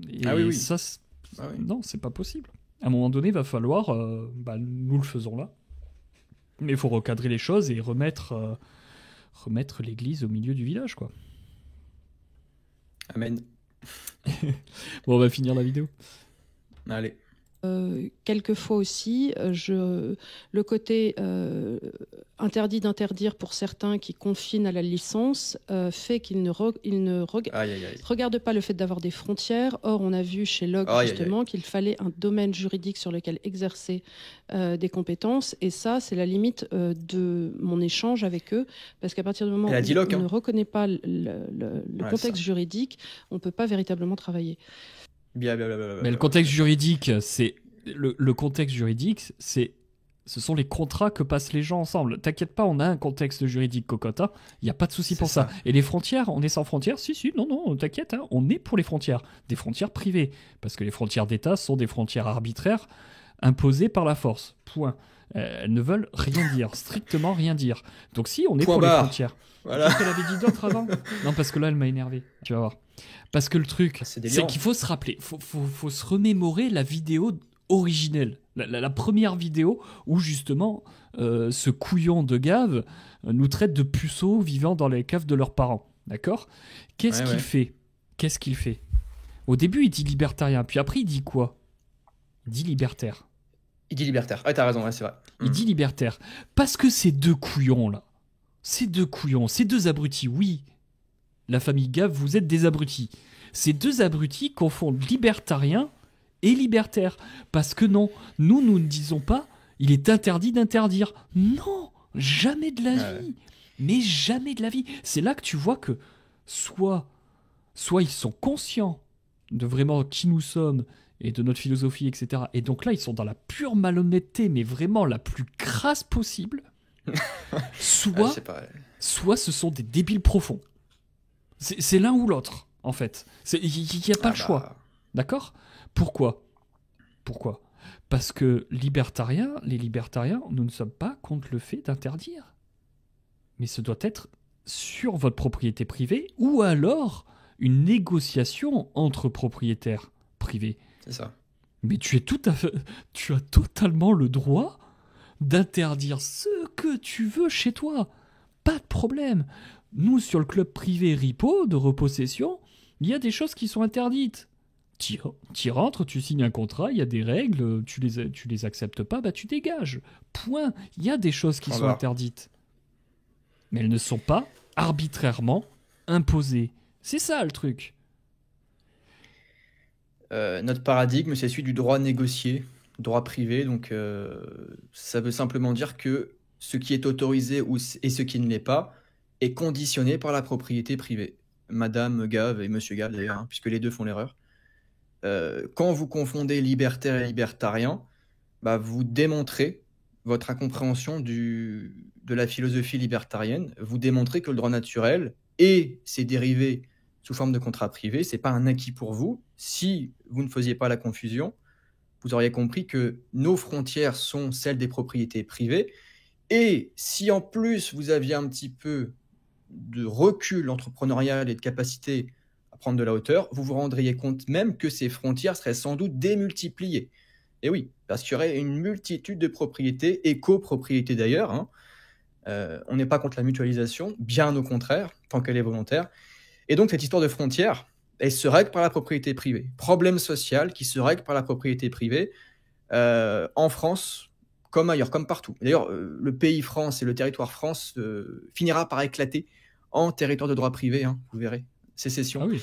Et Oui. ça, Oui. non, c'est pas possible. À un moment donné, il va falloir, nous le faisons là, mais il faut recadrer les choses et remettre l'église au milieu du village, quoi. Amen. Bon, on va finir la vidéo. Allez. Quelquefois aussi, le côté interdit d'interdire pour certains qui confinent à la licence fait qu'ils ne regardent pas le fait d'avoir des frontières. Or, on a vu chez Locke justement qu'il fallait un domaine juridique sur lequel exercer des compétences. Et ça, c'est la limite de mon échange avec eux. Parce qu'à partir du moment où on ne reconnaît pas le contexte juridique, on ne peut pas véritablement travailler. Mais le contexte juridique, c'est le contexte juridique, ce sont les contrats que passent les gens ensemble. T'inquiète pas, on a un contexte juridique, cocotte. Il n'y a pas de souci pour ça. Et les frontières, on est sans frontières? Si, non, t'inquiète, hein, on est pour les frontières. Des frontières privées. Parce que les frontières d'État sont des frontières arbitraires imposées par la force. Point. Elles ne veulent rien dire, strictement rien dire. Donc si, on est pour les frontières. Voilà. Qu'est-ce qu'elle avait dit d'autre avant? Non, parce que là, elle m'a énervé. Tu vas voir. Parce que le truc, c'est qu'il faut se rappeler, faut se remémorer la vidéo originelle, la première vidéo où justement ce couillon de Gave nous traite de puceaux vivant dans les caves de leurs parents. D'accord? Qu'est-ce qu'il fait? Au début, il dit libertarien, puis après, il dit quoi? Il dit libertaire. Ouais, t'as raison, ouais, c'est vrai. Il dit libertaire. Parce que ces deux couillons, là, ces deux abrutis, oui, la famille Gave, vous êtes des abrutis. Ces deux abrutis confondent libertarien et libertaire. Parce que non, nous ne disons pas il est interdit d'interdire. Non, jamais de la vie. Mais jamais de la vie. C'est là que tu vois que soit ils sont conscients de vraiment qui nous sommes et de notre philosophie, etc. Et donc là, ils sont dans la pure malhonnêteté, mais vraiment la plus crasse possible. Soit ce sont des débiles profonds. C'est l'un ou l'autre, en fait. Il n'y a pas le choix. D'accord? Pourquoi? Parce que les libertariens, nous ne sommes pas contre le fait d'interdire. Mais ce doit être sur votre propriété privée ou alors une négociation entre propriétaires privés. C'est ça. Mais tu as totalement le droit d'interdire ce que tu veux chez toi. Pas de problème. Nous, sur le club privé Ripo, de repossession, il y a des choses qui sont interdites. Tu rentres, tu signes un contrat, il y a des règles, tu les acceptes pas, bah tu dégages. Point. Il y a des choses qui sont interdites. Mais elles ne sont pas arbitrairement imposées. C'est ça le truc. Notre paradigme, c'est celui du droit négocié, droit privé. Donc, ça veut simplement dire que ce qui est autorisé et ce qui ne l'est pas est conditionné par la propriété privée. Madame Gave et Monsieur Gave d'ailleurs, hein, puisque les deux font l'erreur. Quand vous confondez libertaire et libertarien, bah, vous démontrez votre incompréhension de la philosophie libertarienne. Vous démontrez que le droit naturel et ses dérivés sous forme de contrat privé, c'est pas un acquis pour vous. Si vous ne faisiez pas la confusion, vous auriez compris que nos frontières sont celles des propriétés privées. Et si en plus vous aviez un petit peu de recul entrepreneurial et de capacité à prendre de la hauteur, vous vous rendriez compte même que ces frontières seraient sans doute démultipliées. Et oui, parce qu'il y aurait une multitude de propriétés, et copropriétés d'ailleurs. Hein. On n'est pas contre la mutualisation, bien au contraire, tant qu'elle est volontaire. Et donc cette histoire de frontières, elle se règle par la propriété privée. Problème social qui se règle par la propriété privée en France, comme ailleurs, comme partout. D'ailleurs, le pays France et le territoire France finira par éclater en territoire de droit privé, hein, vous verrez. Sécession. Ah oui.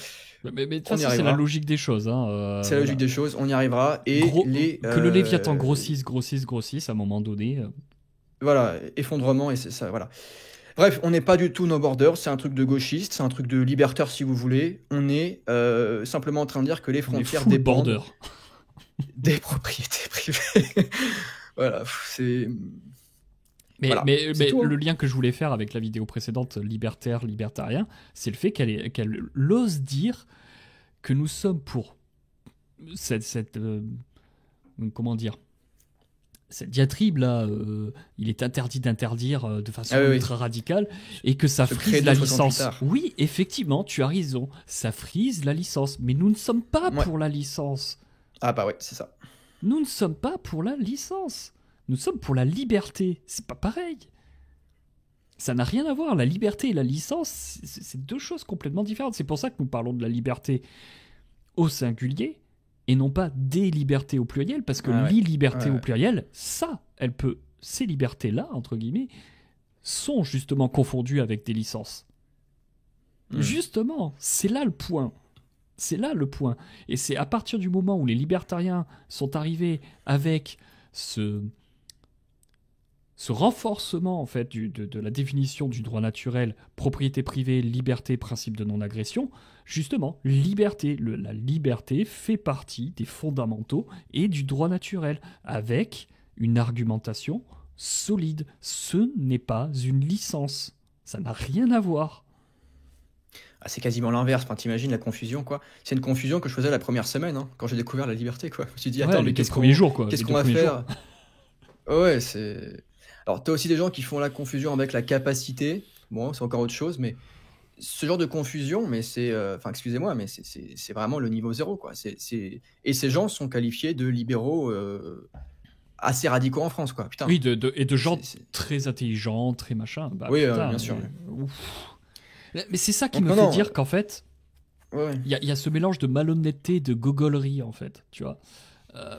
Mais ça, c'est la logique des choses. Hein, c'est la logique des choses, on y arrivera. Et que le Léviathan grossisse à un moment donné. Voilà, effondrement, et c'est ça, voilà. Bref, on n'est pas du tout no border, c'est un truc de gauchiste, c'est un truc de libertaire si vous voulez. On est simplement en train de dire que les frontières dépendent des propriétés privées. Voilà, c'est... Mais, Voilà, mais, c'est mais tout, hein. le lien que je voulais faire avec la vidéo précédente, libertaire, libertarien, c'est le fait qu'elle ose dire que nous sommes pour comment dire, cette diatribe là, il est interdit d'interdire de façon Ah oui, ultra radicale, et que ça Ce frise credo la 68 licence. tard. Oui, effectivement, tu as raison, ça frise la licence, mais nous ne sommes pas Ouais. pour la licence. Ah bah ouais, c'est ça. Nous ne sommes pas pour la licence. Nous sommes pour la liberté. C'est pas pareil. Ça n'a rien à voir. La liberté et la licence, c'est deux choses complètement différentes. C'est pour ça que nous parlons de la liberté au singulier et non pas des libertés au pluriel, parce que Ah ouais. les libertés Ouais. au pluriel, ces libertés-là, entre guillemets, sont justement confondues avec des licences. Justement, c'est là le point. C'est là le point. Et c'est à partir du moment où les libertariens sont arrivés avec ce renforcement en fait de la définition du droit naturel, propriété privée, liberté, principe de non-agression, justement, liberté. La liberté fait partie des fondamentaux et du droit naturel, avec une argumentation solide. Ce n'est pas une licence. Ça n'a rien à voir. Ah, c'est quasiment l'inverse. Enfin, t'imagines la confusion, quoi. C'est une confusion que je faisais la première semaine, hein, quand j'ai découvert la liberté, quoi. Je me suis dit, attends, Ouais, mais les deux premiers jours, quoi. qu'est-ce Les qu'on deux va premiers faire? jours. Ouais, c'est. Alors, t'as aussi des gens qui font la confusion avec la capacité. Bon, c'est encore autre chose, mais ce genre de confusion, mais c'est. Enfin, excusez-moi, mais c'est vraiment le niveau zéro, quoi. Et ces gens sont qualifiés de libéraux assez radicaux en France, quoi. Putain. Oui, et de gens C'est- très intelligents, très machin. Bah, Oui, putain, bien sûr. ouf. Mais c'est ça qui Donc, me non, fait dire qu'en fait, Ouais, ouais. il y a ce mélange de malhonnêteté, de gogolerie, en fait, tu vois.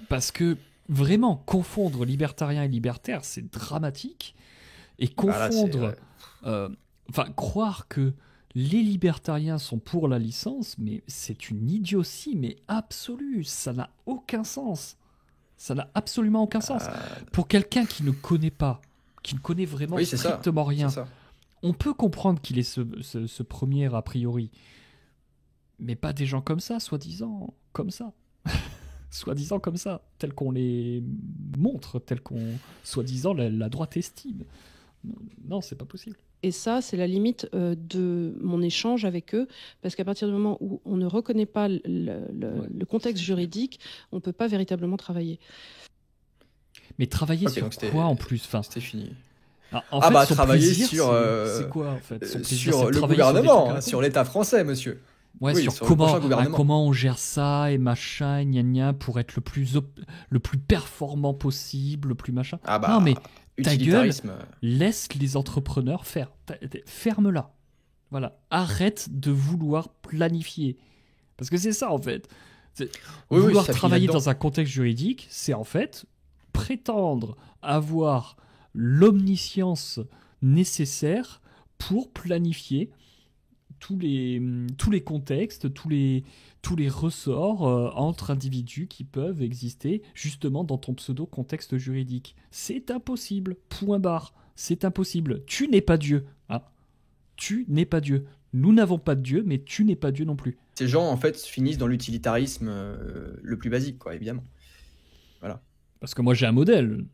Parce que vraiment, confondre libertarien et libertaire, c'est dramatique. Et Ah, là, c'est- confondre, ouais. enfin, croire que les libertariens sont pour la licence, mais c'est une idiotie, mais absolue. Ça n'a aucun sens. Ça n'a absolument aucun sens. Pour quelqu'un qui ne connaît pas, qui ne connaît vraiment Oui, c'est ça. strictement rien, C'est ça. on peut comprendre qu'il ait ce premier a priori. Mais pas des gens comme ça, soi-disant comme ça. Soi-disant comme ça, tels qu'on les montre, tels qu'on, soi-disant, la droite estime. Non, c'est pas possible. Et ça, c'est la limite de mon échange avec eux, parce qu'à partir du moment où on ne reconnaît pas le contexte juridique, on ne peut pas véritablement travailler. Mais travailler Ok, sur donc c'était- quoi en plus, enfin, C'était fini. en Ah fait, bah, son travailler plaisir, sur, c'est quoi en fait son plaisir, c'est sur de le travailler sur des gouvernement, trucs à la hein, con. sur l'État français, monsieur. Ouais, Oui, sur sur le prochain comment, gouvernement. comment on gère ça et machin, et gna gna, pour être le plus performant possible, le plus machin. Ah bah, Non, mais ta gueule, utilitarisme. laisse les entrepreneurs faire. Ferme-la. Voilà. Arrête de vouloir planifier. Parce que c'est ça, en fait. Oui, oui, Vouloir ça finit travailler là-dedans. dans un contexte juridique, c'est en fait prétendre avoir l'omniscience nécessaire pour planifier tous les contextes, tous les ressorts entre individus qui peuvent exister justement dans ton pseudo-contexte juridique. C'est impossible, point barre. C'est impossible. Tu n'es pas Dieu. Hein. Tu n'es pas Dieu. Nous n'avons pas de Dieu, mais tu n'es pas Dieu non plus. Ces gens, en fait, finissent dans l'utilitarisme le plus basique, quoi, évidemment. Parce que moi j'ai un modèle,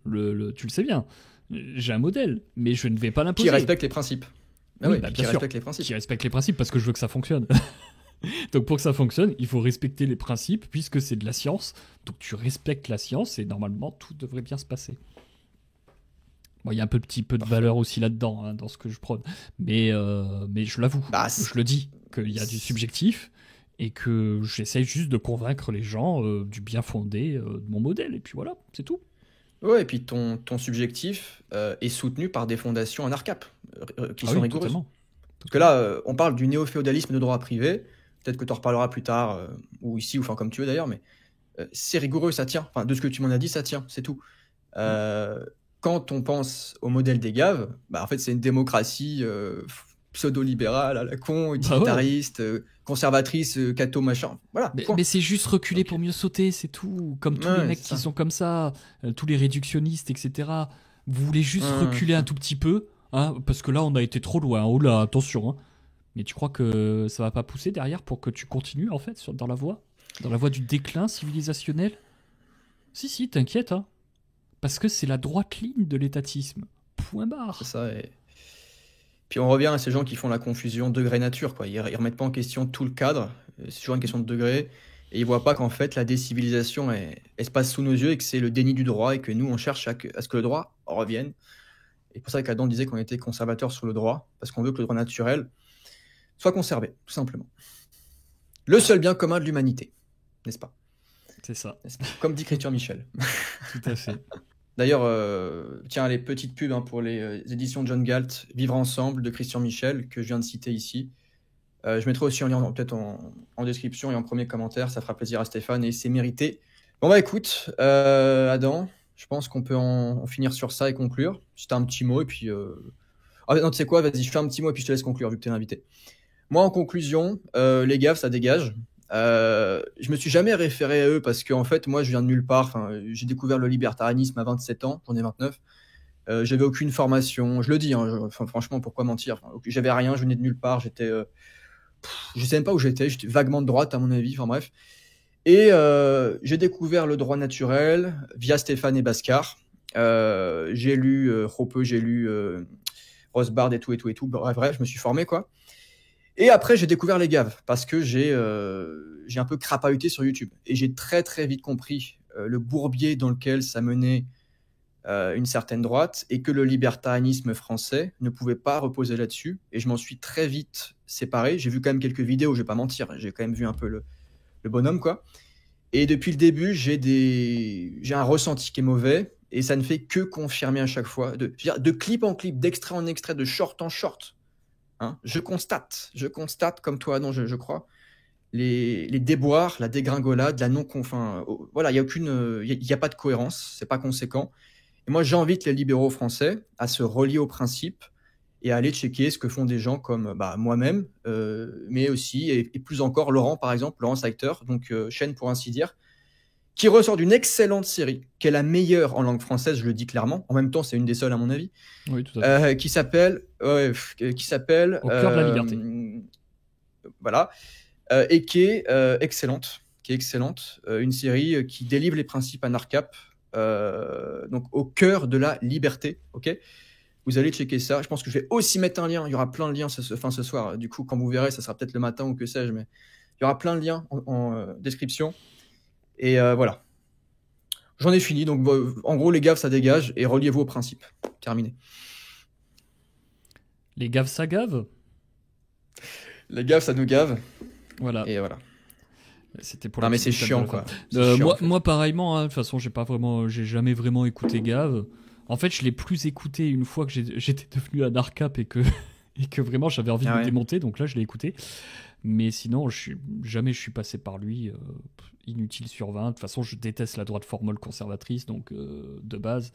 tu le sais bien. J'ai un modèle, mais je ne vais pas l'imposer. Qui respectent les principes. Ah Oui, oui, bah, qui bien sûr. respectent les principes. Qui respecte les principes parce que je veux que ça fonctionne. Donc pour que ça fonctionne, il faut respecter les principes puisque c'est de la science. Donc tu respectes la science et normalement tout devrait bien se passer. Bon, il y a un petit peu de valeur aussi là-dedans, hein, dans ce que je prône. Mais je l'avoue, Bah, je le dis, qu'il y a du subjectif et que j'essaye juste de convaincre les gens du bien fondé de mon modèle. Et puis voilà, c'est tout. Ouais, et puis ton subjectif est soutenu par des fondations en ARCAP qui Ah sont oui, rigoureuses. totalement. Parce que là, on parle du néo-féodalisme de droit privé. Peut-être que tu en reparleras plus tard, ou ici, ou enfin comme tu veux d'ailleurs, mais c'est rigoureux, ça tient. Enfin, de ce que tu m'en as dit, ça tient, c'est tout. Quand on pense au modèle des gaves, bah, en fait, c'est une démocratie pseudo-libérale, à la con, utilitariste, conservatrice, catho, machin. Voilà. point. Mais c'est juste reculer pour mieux sauter, c'est tout. Comme tous les mecs c'est qui ça. sont comme ça, tous les réductionnistes, etc. Vous voulez juste Ouais, reculer c'est un tout petit peu, hein, parce que là, on a été trop loin. Oh là, attention. Hein. Mais tu crois que ça va pas pousser derrière pour que tu continues, en fait, dans la voie du déclin civilisationnel? Si, t'inquiète, hein. Parce que c'est la droite ligne de l'étatisme. Point barre. C'est ça. Et puis on revient à ces gens qui font la confusion degré-nature, quoi. Ils remettent pas en question tout le cadre. C'est toujours une question de degré. Et ils voient pas qu'en fait, la décivilisation, elle se passe sous nos yeux et que c'est le déni du droit et que nous, on cherche à ce que le droit revienne. Et c'est pour ça qu'Adam disait qu'on était conservateur sur le droit, parce qu'on veut que le droit naturel soit conservé, tout simplement. Le seul bien commun de l'humanité, n'est-ce pas? C'est ça. N'est-ce pas? Comme dit Christian Michel. Tout à fait. D'ailleurs, tiens, les petites pubs pour les éditions John Galt, Vivre ensemble de Christian Michel, que je viens de citer ici. Je mettrai aussi en lien peut-être en description et en premier commentaire, ça fera plaisir à Stéphane et c'est mérité. Bon bah écoute, Adam, je pense qu'on peut en finir sur ça et conclure. C'était un petit mot et puis... Ah non, tu sais quoi, vas-y, je fais un petit mot et puis je te laisse conclure vu que tu es l'invité. Moi, en conclusion, les gaves, ça dégage. Je me suis jamais référé à eux parce qu'en fait, moi, je viens de nulle part. Enfin, j'ai découvert le libertarianisme à 27 ans, j'en ai 29. J'avais aucune formation, je le dis, hein, franchement, pourquoi mentir? Enfin, j'avais rien, je venais de nulle part, je sais même pas où j'étais vaguement de droite à mon avis, enfin bref. Et j'ai découvert le droit naturel via Stéphane et Bhaskar. J'ai lu Hoppe, j'ai lu Rothbard et tout. Bref, je me suis formé, quoi. Et après, j'ai découvert les gaves parce que j'ai un peu crapahuté sur YouTube. Et j'ai très, très vite compris le bourbier dans lequel ça menait une certaine droite et que le libertarianisme français ne pouvait pas reposer là-dessus. Et je m'en suis très vite séparé. J'ai vu quand même quelques vidéos, je vais pas mentir. J'ai quand même vu un peu le bonhomme, quoi. Et depuis le début, j'ai un ressenti qui est mauvais et ça ne fait que confirmer à chaque fois, de clip en clip, d'extrait en extrait, de short en short. Hein, je constate comme toi, non, je crois, les déboires, la dégringolade, la non-confin. Voilà, il y a pas de cohérence, c'est pas conséquent. Et moi, j'invite les libéraux français à se relier aux principes et à aller checker ce que font des gens comme moi-même, mais aussi, et plus encore, Laurent, par exemple, Laurent Seiter, donc chaîne pour ainsi dire, qui ressort d'une excellente série, qui est la meilleure en langue française, je le dis clairement. En même temps, c'est une des seules à mon avis. Oui, tout à fait. Qui s'appelle Au cœur de la liberté. Voilà, et qui est excellente. Une série qui délivre les principes ANARCAP, donc au cœur de la liberté. Ok. Vous allez checker ça. Je pense que je vais aussi mettre un lien. Il y aura plein de liens ce soir. Du coup, quand vous verrez, ça sera peut-être le matin ou que sais-je, mais il y aura plein de liens en description. Et voilà. J'en ai fini. Donc, en gros, les gaves, ça dégage. Et reliez-vous aux principes. Terminé. Les gaves, ça gave. Les gaves, ça nous gave. Voilà. Et voilà. C'était pour non, mais c'est chiant, quoi. Moi, pareillement. De toute façon, j'ai jamais vraiment écouté Gave. En fait, je l'ai plus écouté une fois que j'étais devenu ANARCAP et que vraiment j'avais envie de me démonter. Donc là, je l'ai écouté. Mais sinon, jamais je suis passé par lui. Inutile sur 20. De toute façon, je déteste la droite formole conservatrice, donc de base.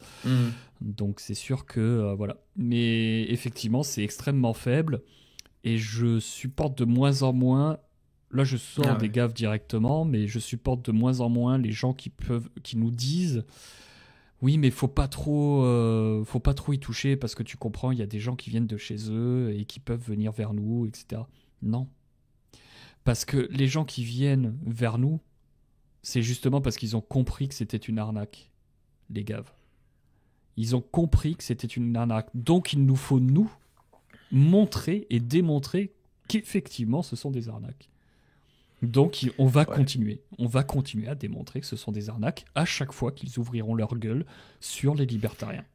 Donc c'est sûr que voilà. Mais effectivement, c'est extrêmement faible. Et je supporte de moins en moins. Là, je sors des gaves directement, mais je supporte de moins en moins les gens qui nous disent. Oui, mais faut pas trop y toucher parce que tu comprends, il y a des gens qui viennent de chez eux et qui peuvent venir vers nous, etc. Non. Parce que les gens qui viennent vers nous, c'est justement parce qu'ils ont compris que c'était une arnaque, les gaves. Ils ont compris que c'était une arnaque. Donc, il nous faut, nous, montrer et démontrer qu'effectivement, ce sont des arnaques. Donc, on va continuer. On va continuer à démontrer que ce sont des arnaques à chaque fois qu'ils ouvriront leur gueule sur les libertariens.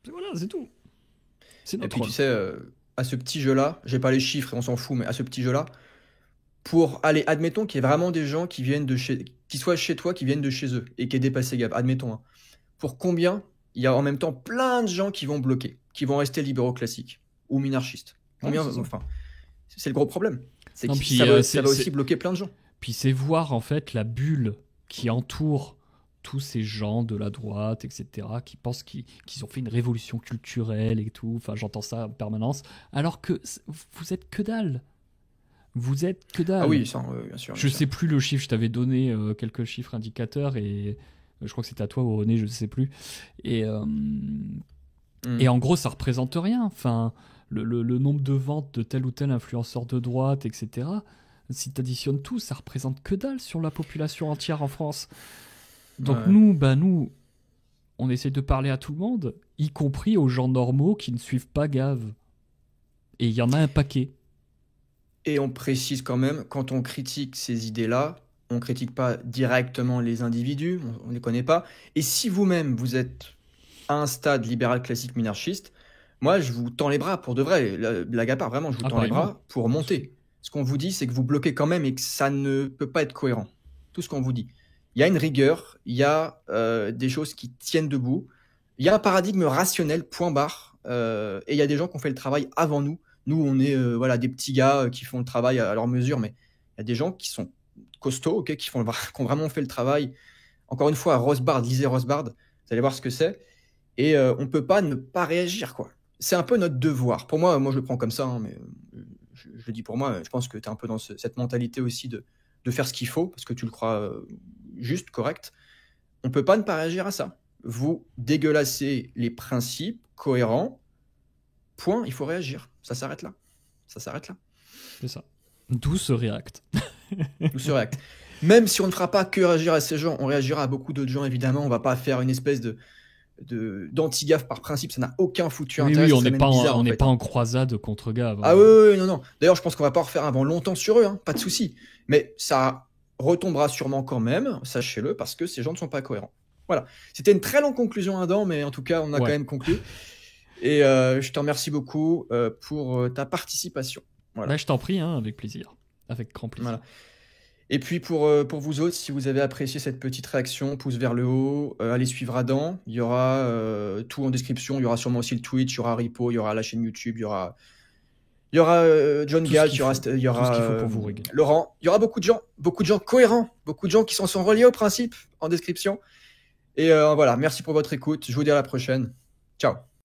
Voilà, c'est tout. C'est notre rôle. Et puis, tu sais, à ce petit jeu-là, j'ai pas les chiffres et on s'en fout, mais à ce petit jeu-là, pour aller, admettons qu'il y ait vraiment des gens qui viennent qui soient chez toi, qui viennent de chez eux et qui aient dépassé Gab, admettons. Hein. Pour combien il y a en même temps plein de gens qui vont bloquer, qui vont rester libéraux classiques ou minarchistes. Combien, c'est le gros problème. Ça va aussi bloquer plein de gens. Puis c'est voir en fait la bulle qui entoure tous ces gens de la droite, etc., qui pensent qu'ils ont fait une révolution culturelle et tout. Enfin, j'entends ça en permanence. Alors que vous êtes que dalle. Vous êtes que dalle. Ah oui, ça, bien sûr. Je sais plus le chiffre. Je t'avais donné quelques chiffres indicateurs et je crois que c'était à toi ou René, je ne sais plus. Et en gros, ça représente rien. Enfin, le nombre de ventes de tel ou tel influenceur de droite, etc., si tu additionnes tout, ça représente que dalle sur la population entière en France. Donc nous, on essaie de parler à tout le monde, y compris aux gens normaux qui ne suivent pas Gav. Et il y en a un paquet. Et on précise quand même, quand on critique ces idées-là, on ne critique pas directement les individus, on ne les connaît pas. Et si vous-même, vous êtes à un stade libéral classique minarchiste, moi, je vous tends les bras pour de vrai. Blague à part, vraiment, je vous tends les bras pour monter. Ce qu'on vous dit, c'est que vous bloquez quand même et que ça ne peut pas être cohérent. Tout ce qu'on vous dit. Il y a une rigueur, il y a des choses qui tiennent debout, il y a un paradigme rationnel, point barre, et il y a des gens qui ont fait le travail avant nous. Nous, on est des petits gars qui font le travail à leur mesure, mais il y a des gens qui sont costauds, qui ont vraiment fait le travail. Encore une fois, Rothbard, lisez Rothbard, vous allez voir ce que c'est. Et on ne peut pas ne pas réagir, quoi. C'est un peu notre devoir. Pour moi, je le prends comme ça, hein, mais je le dis pour moi, je pense que tu es un peu dans cette mentalité aussi de faire ce qu'il faut, parce que tu le crois juste, correct. On ne peut pas ne pas réagir à ça. Vous dégueulassez les principes cohérents, point, il faut réagir. Ça s'arrête là. Ça s'arrête là. C'est ça. D'où ce React. D'où ce React. Même si on ne fera pas que réagir à ces gens, on réagira à beaucoup d'autres gens, évidemment. On ne va pas faire une espèce d'anti-Gav par principe, ça n'a aucun foutu intérêt. Oui, on n'est pas en croisade contre Gav. Ah oui, non. D'ailleurs, je pense qu'on va pas en refaire avant longtemps sur eux, hein, pas de souci. Mais ça retombera sûrement quand même, sachez-le, parce que ces gens ne sont pas cohérents. Voilà. C'était une très longue conclusion, Adam, mais en tout cas, on a quand même conclu. Et je te remercie beaucoup pour ta participation. Voilà. Là, je t'en prie, hein, avec plaisir. Avec grand plaisir. Voilà. Et puis pour vous autres, si vous avez apprécié cette petite réaction, pouce vers le haut, allez suivre Adam. Il y aura tout en description. Il y aura sûrement aussi le Twitch, il y aura Ripo, il y aura la chaîne YouTube, il y aura John Galt, il y aura pour vous Laurent. Il y aura beaucoup de gens cohérents, beaucoup de gens qui s'en sont reliés au principe en description. Et voilà, merci pour votre écoute. Je vous dis à la prochaine. Ciao.